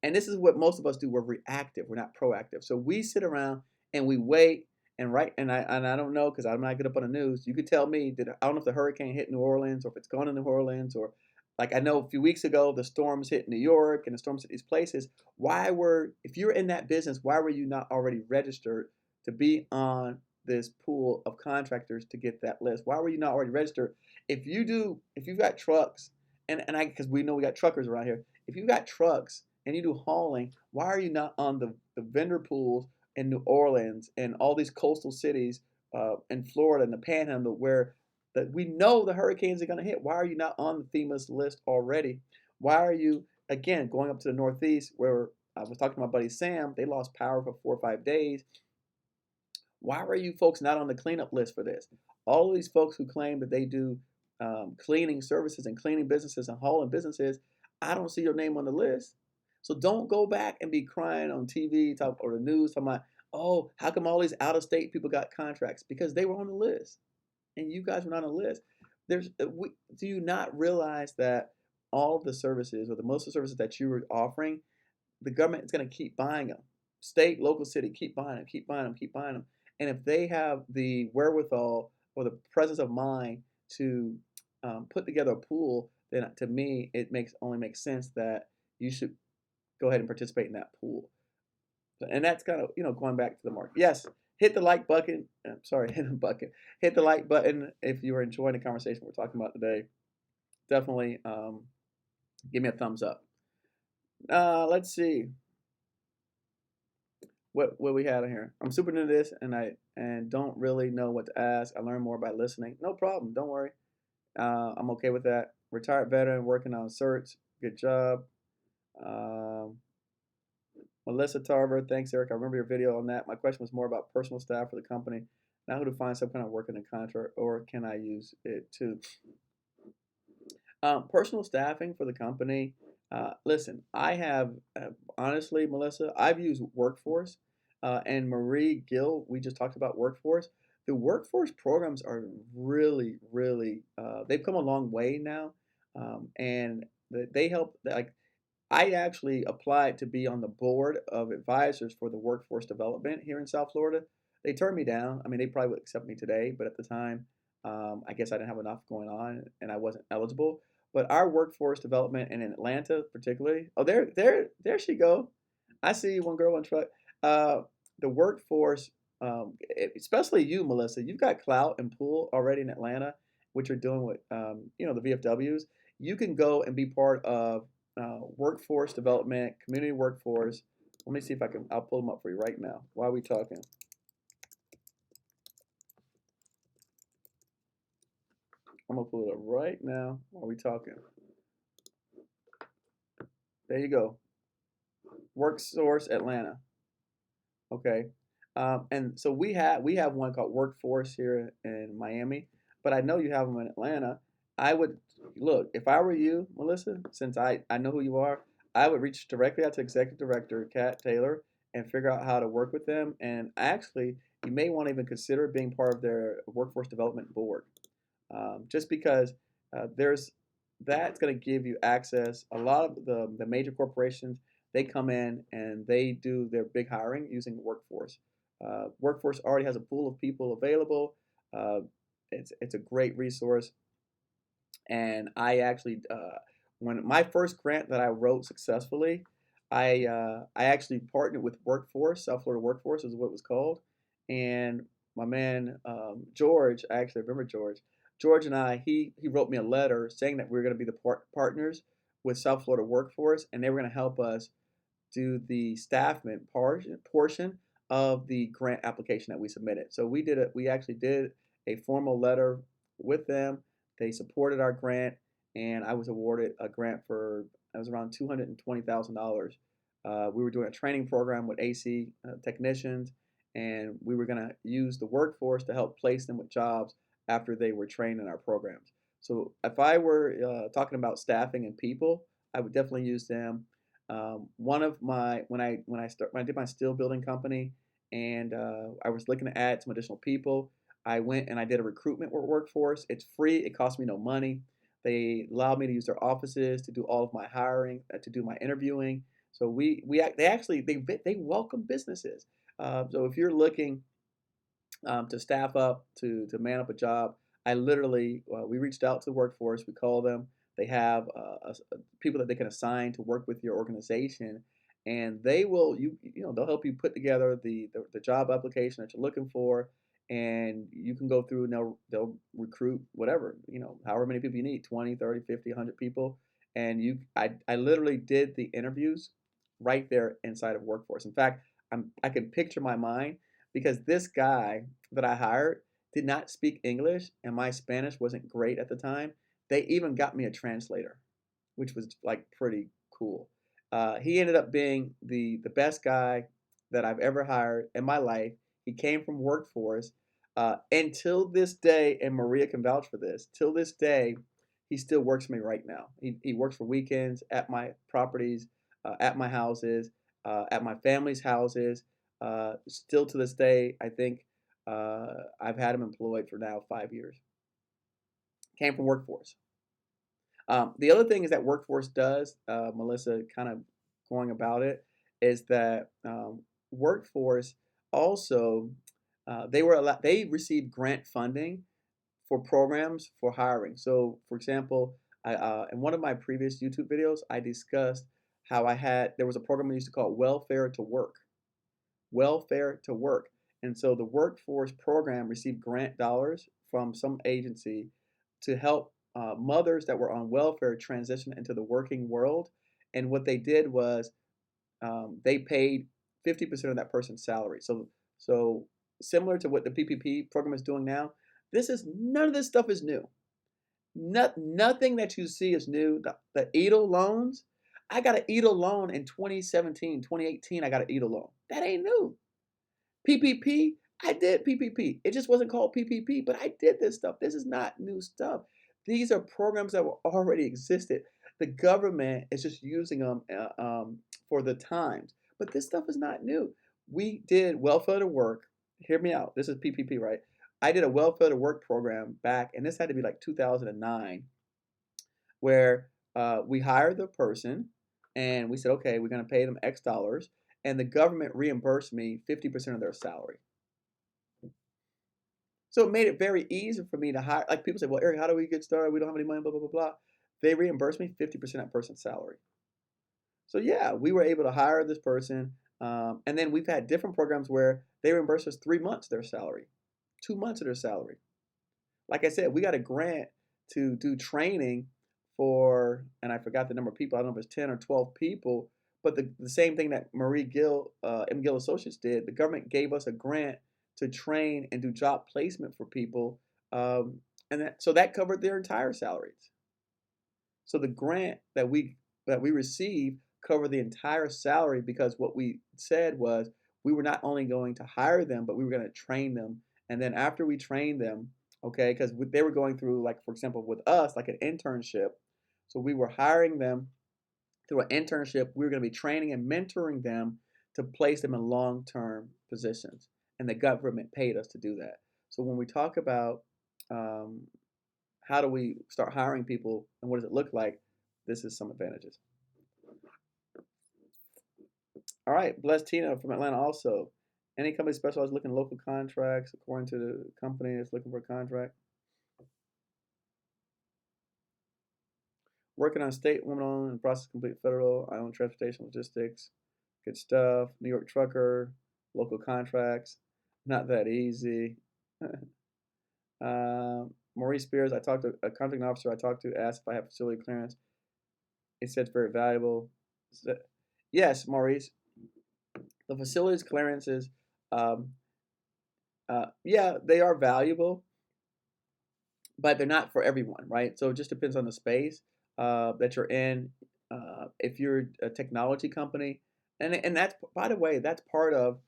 And this is what most of us do. We're reactive. We're not proactive. So we sit around and we wait and I don't know because I'm not good up on the news. You could tell me that I don't know if the hurricane hit New Orleans or if it's gone to New Orleans or like I know a few weeks ago the storms hit New York and the storms hit these places. If you're in that business, why were you not already registered to be on this pool of contractors to get that list? Why were you not already registered? If you've got trucks because we know we got truckers around here. If you've got trucks and you do hauling, why are you not on the vendor pools in New Orleans and all these coastal cities in Florida and the Panhandle where we know the hurricanes are going to hit? Why are you not on the FEMA's list already? Why are you, again, going up to the Northeast where I was talking to my buddy Sam, they lost power for 4 or 5 days. Why are you folks not on the cleanup list for this? All of these folks who claim that they do cleaning services and cleaning businesses and hauling businesses, I don't see your name on the list. So don't go back and be crying on TV or the news talking about, oh, how come all these out-of-state people got contracts? Because they were on the list, and you guys were not on the list. Do you not realize that all of the services or the most of the services that you were offering, the government is going to keep buying them. State, local, city, keep buying them, keep buying them, keep buying them. And if they have the wherewithal or the presence of mind to put together a pool, then to me it only makes sense that you should go ahead and participate in that pool. And that's kind of, going back to the market. Yes, hit the like button. Hit the like button if you are enjoying the conversation we're talking about today. Definitely give me a thumbs up. Let's see what we had in here. I'm super new to this, and don't really know what to ask. I learn more by listening. No problem. Don't worry. I'm okay with that. Retired veteran working on certs. Good job. Melissa Tarver, thanks, Eric. I remember your video on that. My question was more about personal staff for the company. Now who to find some kind of work in the contract, or can I use it too? Personal staffing for the company. Listen, I have, honestly, Melissa, I've used Workforce, and Marie Gill, we just talked about Workforce. The Workforce programs are really, really, they've come a long way now, and they help, like, I actually applied to be on the board of advisors for the workforce development here in South Florida. They turned me down. I mean, they probably would accept me today, but at the time, I guess I didn't have enough going on and I wasn't eligible. But our workforce development in Atlanta, particularly, oh, there she go. I see you, one girl, one truck. The workforce, especially you, Melissa, you've got clout and pull already in Atlanta, which you're doing with, the VFWs. You can go and be part of workforce development, community workforce. Let me see if I'll pull them up for you right now while we talking. I'm gonna pull it up right now while we talking. There you go. WorkSource Atlanta. Okay. And so we have one called Workforce here in Miami, but I know you have them in Atlanta. I would look, if I were you, Melissa, since I know who you are, I would reach directly out to Executive Director Kat Taylor and figure out how to work with them. And actually, you may want to even consider being part of their workforce development board, just because that's going to give you access. A lot of the major corporations, they come in and they do their big hiring using Workforce. Workforce already has a pool of people available. It's a great resource. And I actually, when my first grant that I wrote successfully, I actually partnered with Workforce, South Florida Workforce is what it was called, and my man George, I actually remember George. George and I, he wrote me a letter saying that we were going to be the partners with South Florida Workforce, and they were going to help us do the staffment portion of the grant application that we submitted. So we actually did a formal letter with them. They supported our grant, and I was awarded a grant for, it was around $220,000. We were doing a training program with AC technicians, and we were going to use the workforce to help place them with jobs after they were trained in our programs. So if I were talking about staffing and people, I would definitely use them. One of my when I did my steel building company, and I was looking to add some additional people, I went and I did a recruitment workforce. It's free. It cost me no money. They allowed me to use their offices to do all of my hiring, to do my interviewing. So they welcome businesses. So if you're looking to staff up, to man up a job, I literally we reached out to the workforce. We call them. They have people that they can assign to work with your organization, and they'll help you put together the job application that you're looking for, and you can go through and they'll recruit whatever, however many people you need, 20, 30, 50, 100 people, and I literally did the interviews right there inside of Workforce. In fact, I can picture my mind, because this guy that I hired did not speak English and my Spanish wasn't great at the time. They even got me a translator, which was like pretty cool. He ended up being the best guy that I've ever hired in my life. He came from Workforce. Until this day, and Maria can vouch for this, till this day, he still works for me right now. He works for weekends at my properties, at my houses, at my family's houses. Still to this day, I think I've had him employed for now 5 years. Came from Workforce. The other thing is that Workforce does, Melissa, kind of going about it, is that Workforce also they received grant funding for programs for hiring. So, for example, in one of my previous YouTube videos, I discussed how there was a program we used to call welfare to work. Welfare to work. And so the workforce program received grant dollars from some agency to help mothers that were on welfare transition into the working world. And what they did was they paid 50% of that person's salary. So similar to what the PPP program is doing now, none of this stuff is new. Nothing that you see is new. The EDL loans, I got an EDL loan in 2017, 2018, I got an EDL loan. That ain't new. PPP, I did PPP. It just wasn't called PPP, but I did this stuff. This is not new stuff. These are programs that were already existed. The government is just using them for the times. But this stuff is not new. We did welfare to work. Hear me out. This is PPP, right? I did a welfare to work program back, and this had to be like 2009, where we hired the person, and we said, okay, we're going to pay them X dollars, and the government reimbursed me 50% of their salary. So it made it very easy for me to hire. Like people say, well, Eric, how do we get started? We don't have any money, blah, blah, blah, blah. They reimbursed me 50% of that person's salary. So yeah, we were able to hire this person. And then we've had different programs where they reimburse us 3 months of their salary, 2 months of their salary. Like I said, we got a grant to do training for, and I forgot the number of people. I don't know if it's 10 or 12 people, but the same thing that Gill Associates did, the government gave us a grant to train and do job placement for people. So that covered their entire salaries. So the grant that we received covered the entire salary, because what we said was we were not only going to hire them, but we were going to train them. And then after we trained them, okay, because they were going through, like, for example, with us, like an internship. So we were hiring them through an internship. We were going to be training and mentoring them to place them in long-term positions. And the government paid us to do that. So when we talk about how do we start hiring people and what does it look like, this is some advantages. All right, Bless Tina from Atlanta also. Any company specialized looking local contracts according to the company that's looking for a contract? Working on state, woman-owned, and process complete federal. I own transportation logistics. Good stuff. New York trucker, local contracts. Not that easy. Maurice Spears, I talked to a contracting officer I talked to, asked if I have facility clearance. He said it's very valuable. Yes, Maurice. The facilities clearances, yeah, they are valuable, but they're not for everyone, right? So it just depends on the space that you're in. If you're a technology company, and that's, by the way, that's part of,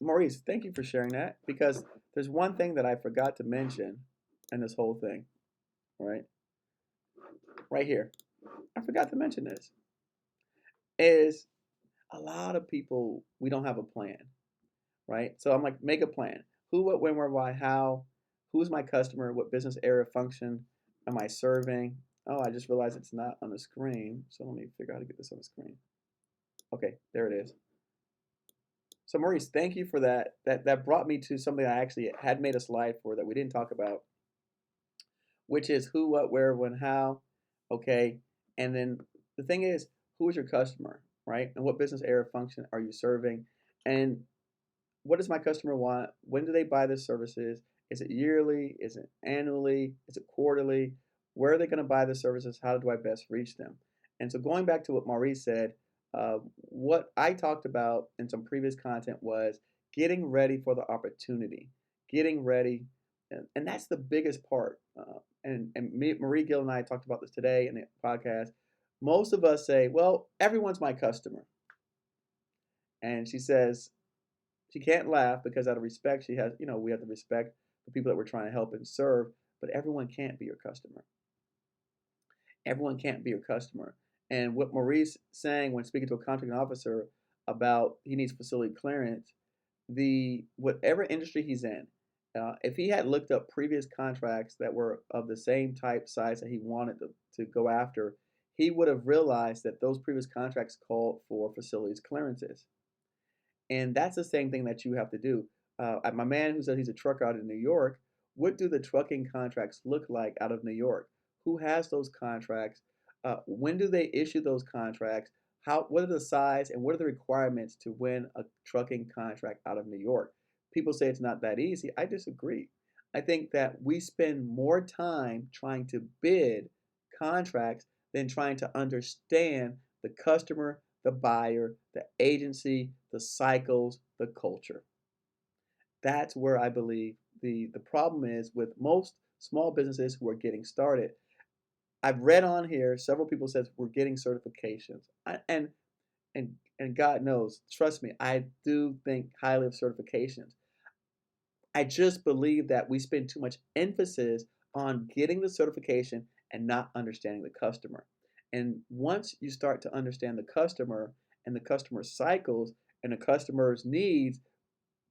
Maurice, thank you for sharing that, because there's one thing that I forgot to mention in this whole thing, right? Right here. I forgot to mention this. Is a lot of people, we don't have a plan, right? So I'm like, make a plan. Who, what, when, where, why, how, who's my customer, what business area function am I serving? Oh, I just realized it's not on the screen. So let me figure out how to get this on the screen. Okay, there it is. So Maurice, thank you for that. That brought me to something I actually had made a slide for that we didn't talk about, which is who, what, where, when, how. Okay, and then the thing is, who is your customer, right? And what business area function are you serving? And what does my customer want? When do they buy the services? Is it yearly? Is it annually? Is it quarterly? Where are they going to buy the services? How do I best reach them? And so going back to what Maurice said, what I talked about in some previous content was getting ready for the opportunity, getting ready. And that's the biggest part. Marie Gill and I talked about this today in the podcast. Most of us say, well, everyone's my customer. And she says, she can't laugh because out of respect, she has, we have to respect the people that we're trying to help and serve, but everyone can't be your customer. Everyone can't be your customer. And what Maurice saying when speaking to a contracting officer about he needs facility clearance, whatever industry he's in, if he had looked up previous contracts that were of the same type, size that he wanted to go after, he would have realized that those previous contracts called for facilities clearances. And that's the same thing that you have to do. My man who said he's a trucker out in New York, what do the trucking contracts look like out of New York? Who has those contracts? When do they issue those contracts? what are the size and what are the requirements to win a trucking contract out of New York? People say it's not that easy. I disagree. I think that we spend more time trying to bid contracts than trying to understand the customer, the buyer, the agency, the cycles, the culture. That's where I believe the problem is with most small businesses who are getting started. I've read on here several people says we're getting certifications. And God knows, trust me, I do think highly of certifications. I just believe that we spend too much emphasis on getting the certification and not understanding the customer. And once you start to understand the customer and the customer cycles and the customer's needs,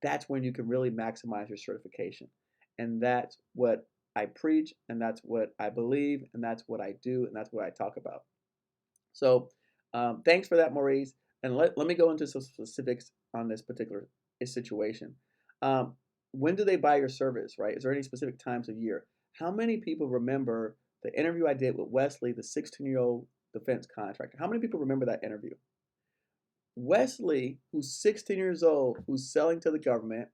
that's when you can really maximize your certification. And that's what I preach, and that's what I believe, and that's what I do, and that's what I talk about. So thanks for that, Maurice. And let me go into some specifics on this particular situation. When do they buy your service, right? Is there any specific times of year? How many people remember the interview I did with Wesley, the 16-year-old defense contractor? How many people remember that interview? Wesley, who's 16 years old, who's selling to the government.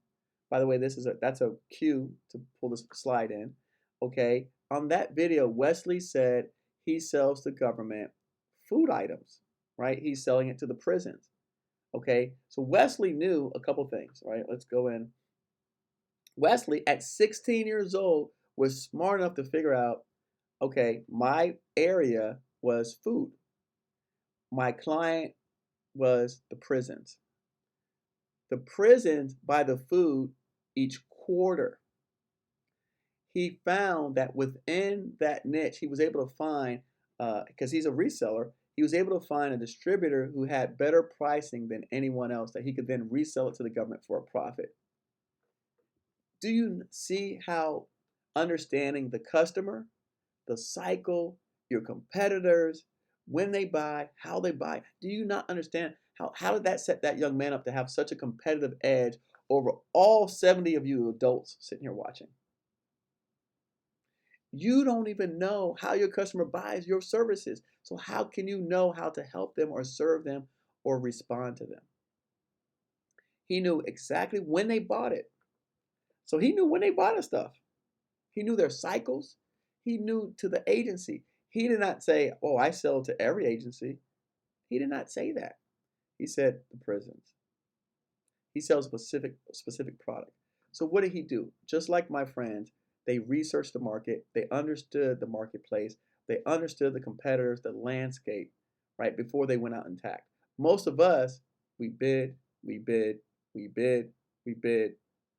By the way, that's a cue to pull this slide in. Okay, on that video, Wesley said he sells to government food items, right? He's selling it to the prisons. Okay, so Wesley knew a couple things, right? Let's go in. Wesley, at 16 years old, was smart enough to figure out, okay, my area was food. My client was the prisons. The prisons buy the food each quarter. He found that within that niche, he was able to find, because he's a reseller, he was able to find a distributor who had better pricing than anyone else that he could then resell it to the government for a profit. Do you see how understanding the customer, the cycle, your competitors, when they buy, how they buy, do you not understand how did that set that young man up to have such a competitive edge over all 70 of you adults sitting here watching? You don't even know how your customer buys your services. So how can you know how to help them or serve them or respond to them? He knew exactly when they bought it. So he knew when they bought the stuff. He knew their cycles. He knew to the agency. He did not say, oh, I sell to every agency. He did not say that. He said the prisons. He sells a specific product. So what did he do? Just like my friends, they researched the market. They understood the marketplace. They understood the competitors, the landscape, right, before they went out and attacked. Most of us, we bid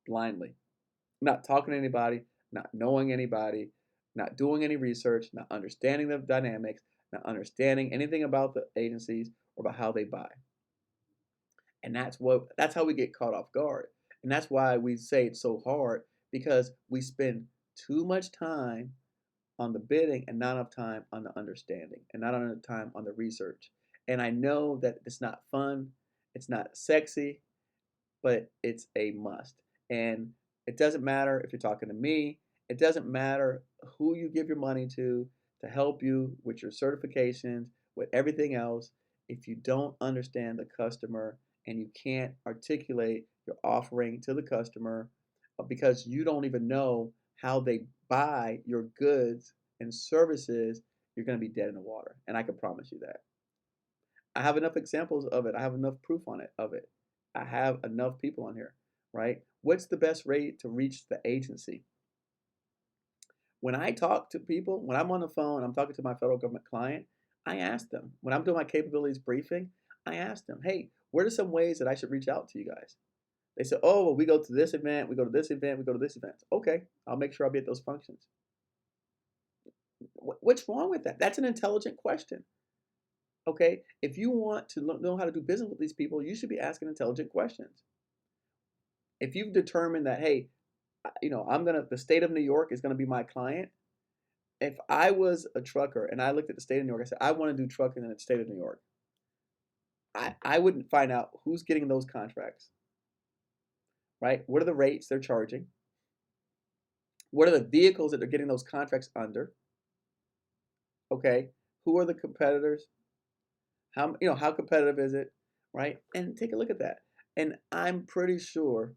blindly. Not talking to anybody, not knowing anybody, not doing any research, not understanding the dynamics, not understanding anything about the agencies or about how they buy. And that's how we get caught off guard. And that's why we say it's so hard, because we spend too much time on the bidding and not enough time on the understanding and not enough time on the research. And I know that it's not fun, it's not sexy, but it's a must. And it doesn't matter if you're talking to me, it doesn't matter who you give your money to help you with your certifications, with everything else. If you don't understand the customer and you can't articulate your offering to the customer because you don't even know how they buy your goods and services, you're going to be dead in the water. And I can promise you that. I have enough examples of it. I have enough proof on it of it. I have enough people on here, right? What's the best way to reach the agency? When I talk to people, when I'm on the phone, I'm talking to my federal government client, I ask them, when I'm doing my capabilities briefing, I ask them, hey, what are some ways that I should reach out to you guys? They say, oh, well, we go to this event, we go to this event, we go to this event. Okay, I'll make sure I'll be at those functions. What's wrong with that? That's an intelligent question. Okay, if you want to know how to do business with these people, you should be asking intelligent questions. If you've determined that, hey, the state of New York is gonna be my client. If I was a trucker and I looked at the state of New York, I said, I want to do trucking in the state of New York. I wouldn't find out who's getting those contracts, right? What are the rates they're charging? What are the vehicles that they're getting those contracts under? Okay, who are the competitors? How competitive is it, right? And take a look at that. And I'm pretty sure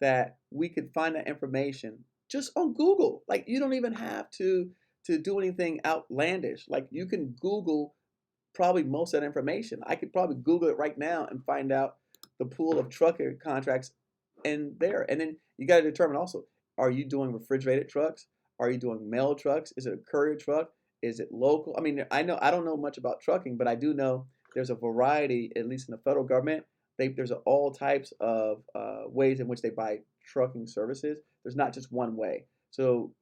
that we could find that information just on Google. Like you don't even have to do anything outlandish. Like you can Google probably most of that information. I could probably Google it right now and find out the pool of trucker contracts in there. And then you got to determine also, are you doing refrigerated trucks? Are you doing mail trucks? Is it a courier truck? Is it local? I mean, I don't know much about trucking, but I do know there's a variety, at least in the federal government. There's all types of ways in which they buy trucking services. There's not just one way. So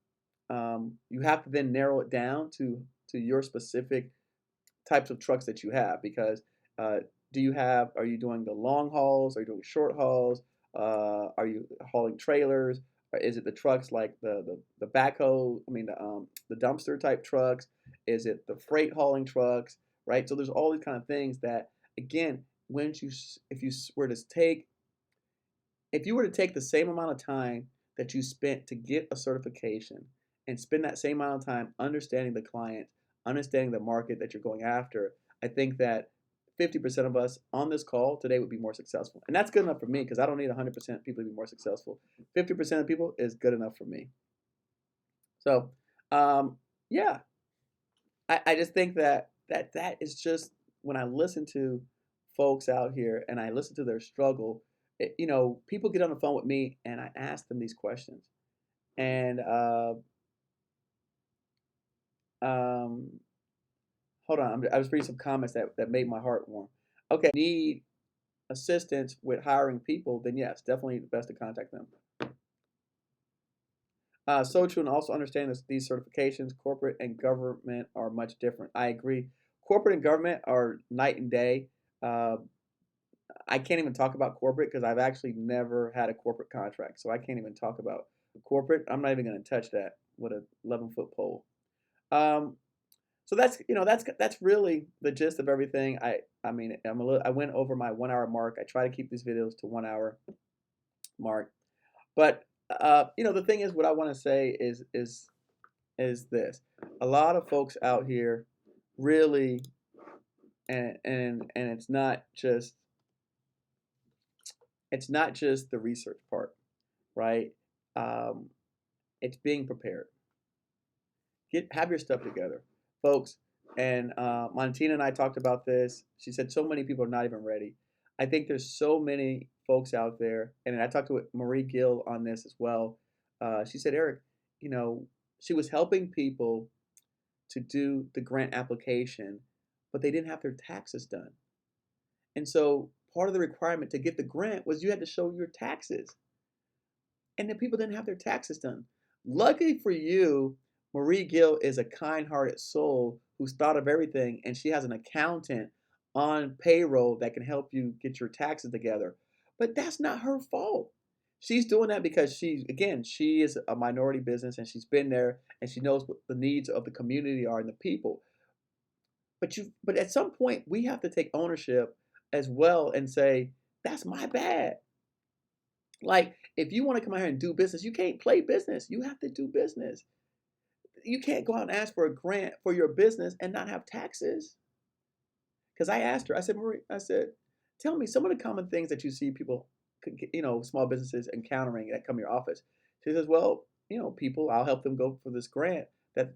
you have to then narrow it down to your specific types of trucks that you have because uh, are you doing the long hauls? Are you doing short hauls? Are you hauling trailers? Or is it the trucks like the backhoe? I mean the dumpster type trucks? Is it the freight hauling trucks? Right. So there's all these kind of things that again, when you if you were to take if you were to take the same amount of time that you spent to get a certification and spend that same amount of time understanding the client, understanding the market that you're going after, I think that 50% of us on this call today would be more successful. And that's good enough for me because I don't need 100% people to be more successful. 50% of people is good enough for me. So, yeah, I just think that is just when I listen to folks out here and I listen to their struggle, people get on the phone with me and I ask them these questions. And um, hold on, I was reading some comments that made my heart warm. Okay, need assistance with hiring people, then yes, definitely best to contact them. So true, and also understand that these certifications, corporate and government, are much different. I agree. Corporate and government are night and day. Uh, I can't even talk about corporate because I've actually never had a corporate contract, so I can't even talk about corporate. I'm not even going to touch that with a 11-foot pole. Um, so that's really the gist of everything. I mean I went over my 1 hour mark. I try to keep these videos to 1 hour mark, but the thing is, what I want to say is this: a lot of folks out here really, and it's not just the research part, right? Um, it's being prepared. Have your stuff together, folks. And Montina and I talked about this. She said so many people are not even ready. I think there's so many folks out there, and I talked to Marie Gill on this as well. She said, Eric, you know, she was helping people to do the grant application, but they didn't have their taxes done. And so part of the requirement to get the grant was you had to show your taxes. And the people didn't have their taxes done. Luckily for you, Marie Gill is a kind-hearted soul who's thought of everything, and she has an accountant on payroll that can help you get your taxes together. But that's not her fault. She's doing that because she is a minority business and she's been there and she knows what the needs of the community are and the people. But at some point we have to take ownership as well and say, that's my bad. Like, if you want to come out here and do business, you can't play business. You have to do business. You can't go out and ask for a grant for your business and not have taxes. Because I asked her, I said, Marie, tell me some of the common things that you see people, small businesses encountering that come to your office. She says, well, people, I'll help them go for this grant that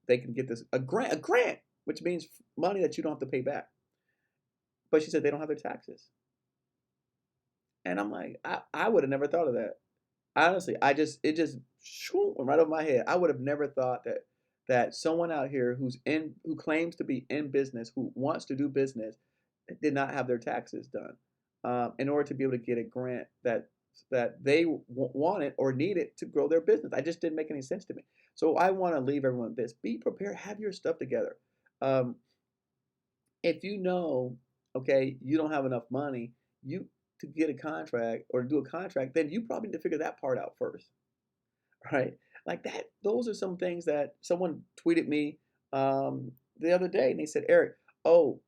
they can get a grant, which means money that you don't have to pay back. But she said they don't have their taxes. And I'm like, I would have never thought of that. Honestly, it just went right over my head. I would have never thought that someone out here who claims to be in business, who wants to do business, did not have their taxes done in order to be able to get a grant that they wanted or needed to grow their business. I just didn't make any sense to me. So I want to leave everyone with this: be prepared, have your stuff together. Um, if okay, you don't have enough money, to get a contract or do a contract, then you probably need to figure that part out first, right? Like that. Those are some things that someone tweeted me the other day, and they said, Eric, oh,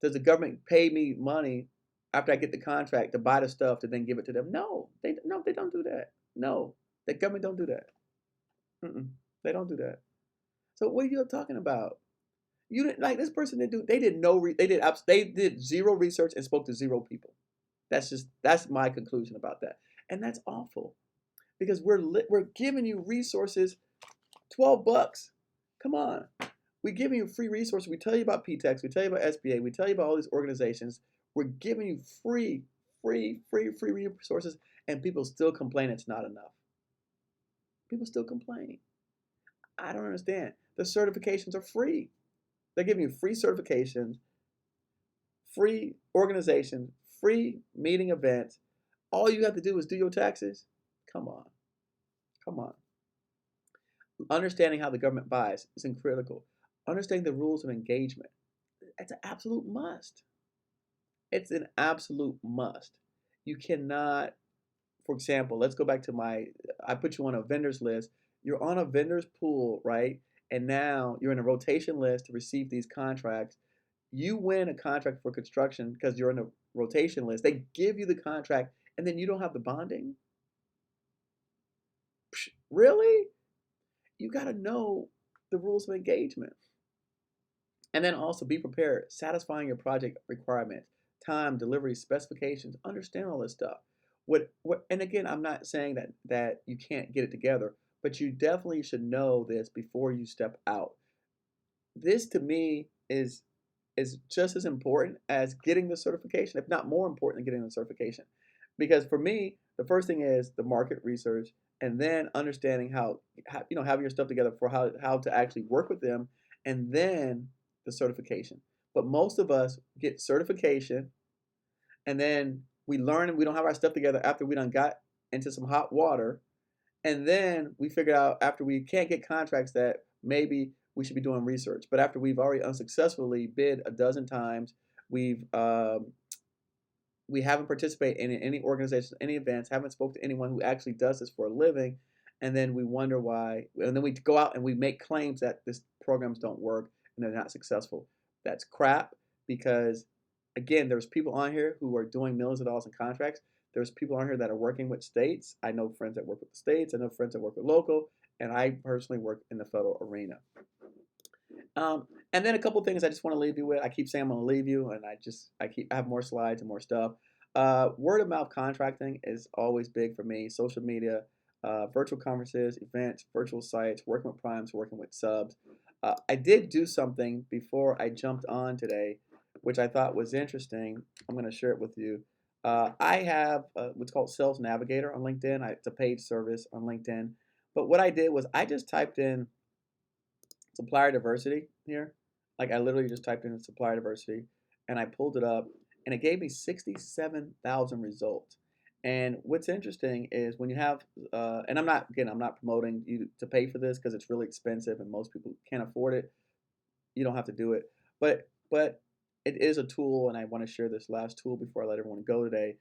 does the government pay me money after I get the contract to buy the stuff to then give it to them? No, they don't do that. No, the government don't do that. Mm-mm, they don't do that. So what are you talking about? You didn't like this person didn't do. They did no. They did zero research and spoke to zero people. That's my conclusion about that, and that's awful because we're giving you resources, $12. Come on, we're giving you free resources. We tell you about PTEX, we tell you about SBA, we tell you about all these organizations. We're giving you free resources, and people still complain it's not enough. People still complain. I don't understand. The certifications are free. They're giving you free certifications, free organizations, free meeting events. All you have to do is do your taxes. Come on. Come on. Understanding how the government buys is critical. Understanding the rules of engagement. It's an absolute must. It's an absolute must. You cannot, for example, let's go back to I put you on a vendors list. You're on a vendors pool, right? And now you're in a rotation list to receive these contracts. You win a contract for construction because you're in a rotation list. They give you the contract, and then you don't have the bonding? Really? You got to know the rules of engagement. And then also be prepared, satisfying your project requirements, time, delivery, specifications, understand all this stuff. And again, I'm not saying that you can't get it together, but you definitely should know this before you step out. This to me is just as important as getting the certification, if not more important than getting the certification. Because for me, the first thing is the market research, and then understanding how having your stuff together for how to actually work with them, and then the certification. But most of us get certification, and then we learn and we don't have our stuff together after we done got into some hot water, and then we figure out after we can't get contracts that maybe we should be doing research. But after we've already unsuccessfully bid a dozen times, we haven't participated in any organizations, any events, haven't spoken to anyone who actually does this for a living, and then we wonder why, and then we go out and we make claims that these programs don't work and they're not successful. That's crap, because again, there's people on here who are doing millions of dollars in contracts. There's people on here that are working with states. I know friends that work with the states. I know friends that work with local, and I personally work in the federal arena. And then a couple things I just want to leave you with. I keep saying I'm going to leave you, and I have more slides and more stuff. Word of mouth contracting is always big for me. Social media, virtual conferences, events, virtual sites, working with primes, working with subs. I did do something before I jumped on today, which I thought was interesting. I'm going to share it with you. I have what's called Sales Navigator on LinkedIn. It's a paid service on LinkedIn. But what I did was I just typed in supplier diversity here. Like I literally just typed in supplier diversity, and I pulled it up, and it gave me 67,000 results. And what's interesting is when you have, and I'm not promoting you to pay for this because it's really expensive and most people can't afford it. You don't have to do it, but it is a tool, and I want to share this last tool before I let everyone go today.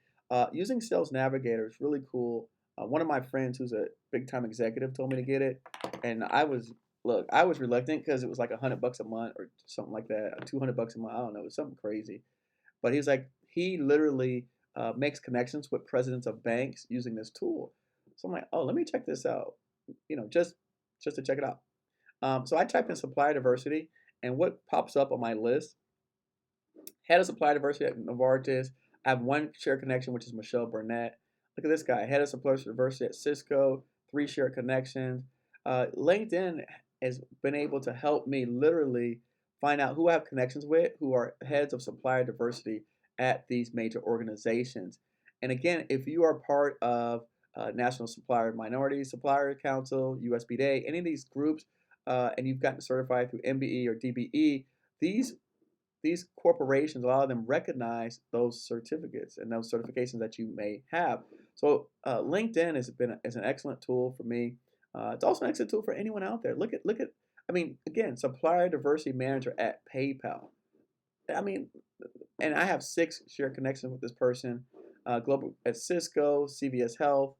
Using Sales Navigator is really cool. One of my friends who's a big time executive told me to get it, and I was reluctant because it was like $100 a month or something like that, $200 a month. I don't know, it was something crazy. But he's like, he literally makes connections with presidents of banks using this tool. So I'm like, oh, let me check this out. Just to check it out. So I type in supplier diversity, and what pops up on my list? Head of supplier diversity at Novartis. I have one shared connection, which is Michelle Burnett. Look at this guy, head of supplier diversity at Cisco. 3 shared connections. LinkedIn has been able to help me literally find out who I have connections with, who are heads of supplier diversity at these major organizations. And again, if you are part of National Supplier Minority Supplier Council, USBDA, any of these groups, and you've gotten certified through MBE or DBE, these corporations, a lot of them recognize those certificates and those certifications that you may have. So LinkedIn is an excellent tool for me. It's also an excellent tool for anyone out there. Look at, I mean, again, supplier diversity manager at PayPal. I mean, and I have 6 shared connections with this person. Global at Cisco, CVS Health,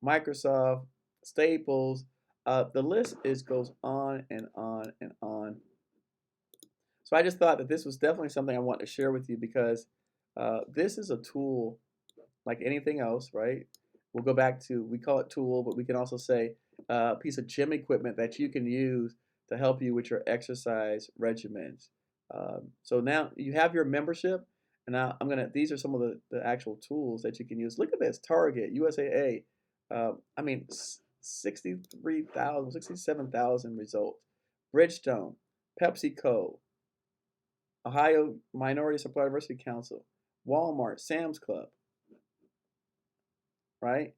Microsoft, Staples. The list goes on and on and on. So I just thought that this was definitely something I want to share with you because this is a tool like anything else, right? We'll go back to, we call it tool, but we can also say a piece of gym equipment that you can use to help you with your exercise regimens. So now you have your membership, and now these are some of the actual tools that you can use. Look at this, Target, USAA, I mean, 63,000, 67,000 results. Bridgestone, PepsiCo, Ohio Minority Supply Diversity Council, Walmart, Sam's Club, right?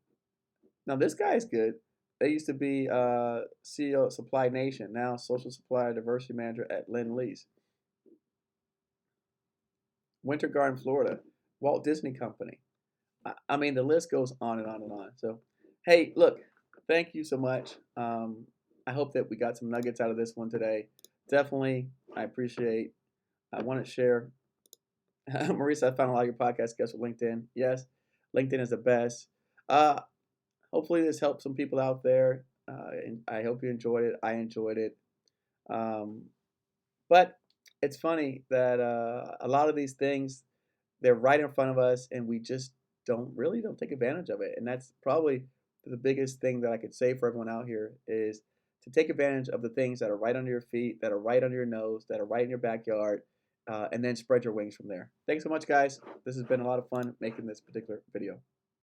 Now this guy is good. They used to be CEO of Supply Nation, now Social Supply Diversity Manager at Lend-Lease. Winter Garden, Florida, Walt Disney Company. I mean, the list goes on and on and on. So, hey, look, thank you so much. I hope that we got some nuggets out of this one today. Definitely, I appreciate. I want to share. Marisa, I found a lot of your podcast guests with LinkedIn. Yes, LinkedIn is the best. Hopefully, this helped some people out there. And I hope you enjoyed it. I enjoyed it. But it's funny that a lot of these things, they're right in front of us, and we just don't take advantage of it. And that's probably the biggest thing that I could say for everyone out here is to take advantage of the things that are right under your feet, that are right under your nose, that are right in your backyard, and then spread your wings from there. Thanks so much, guys. This has been a lot of fun making this particular video.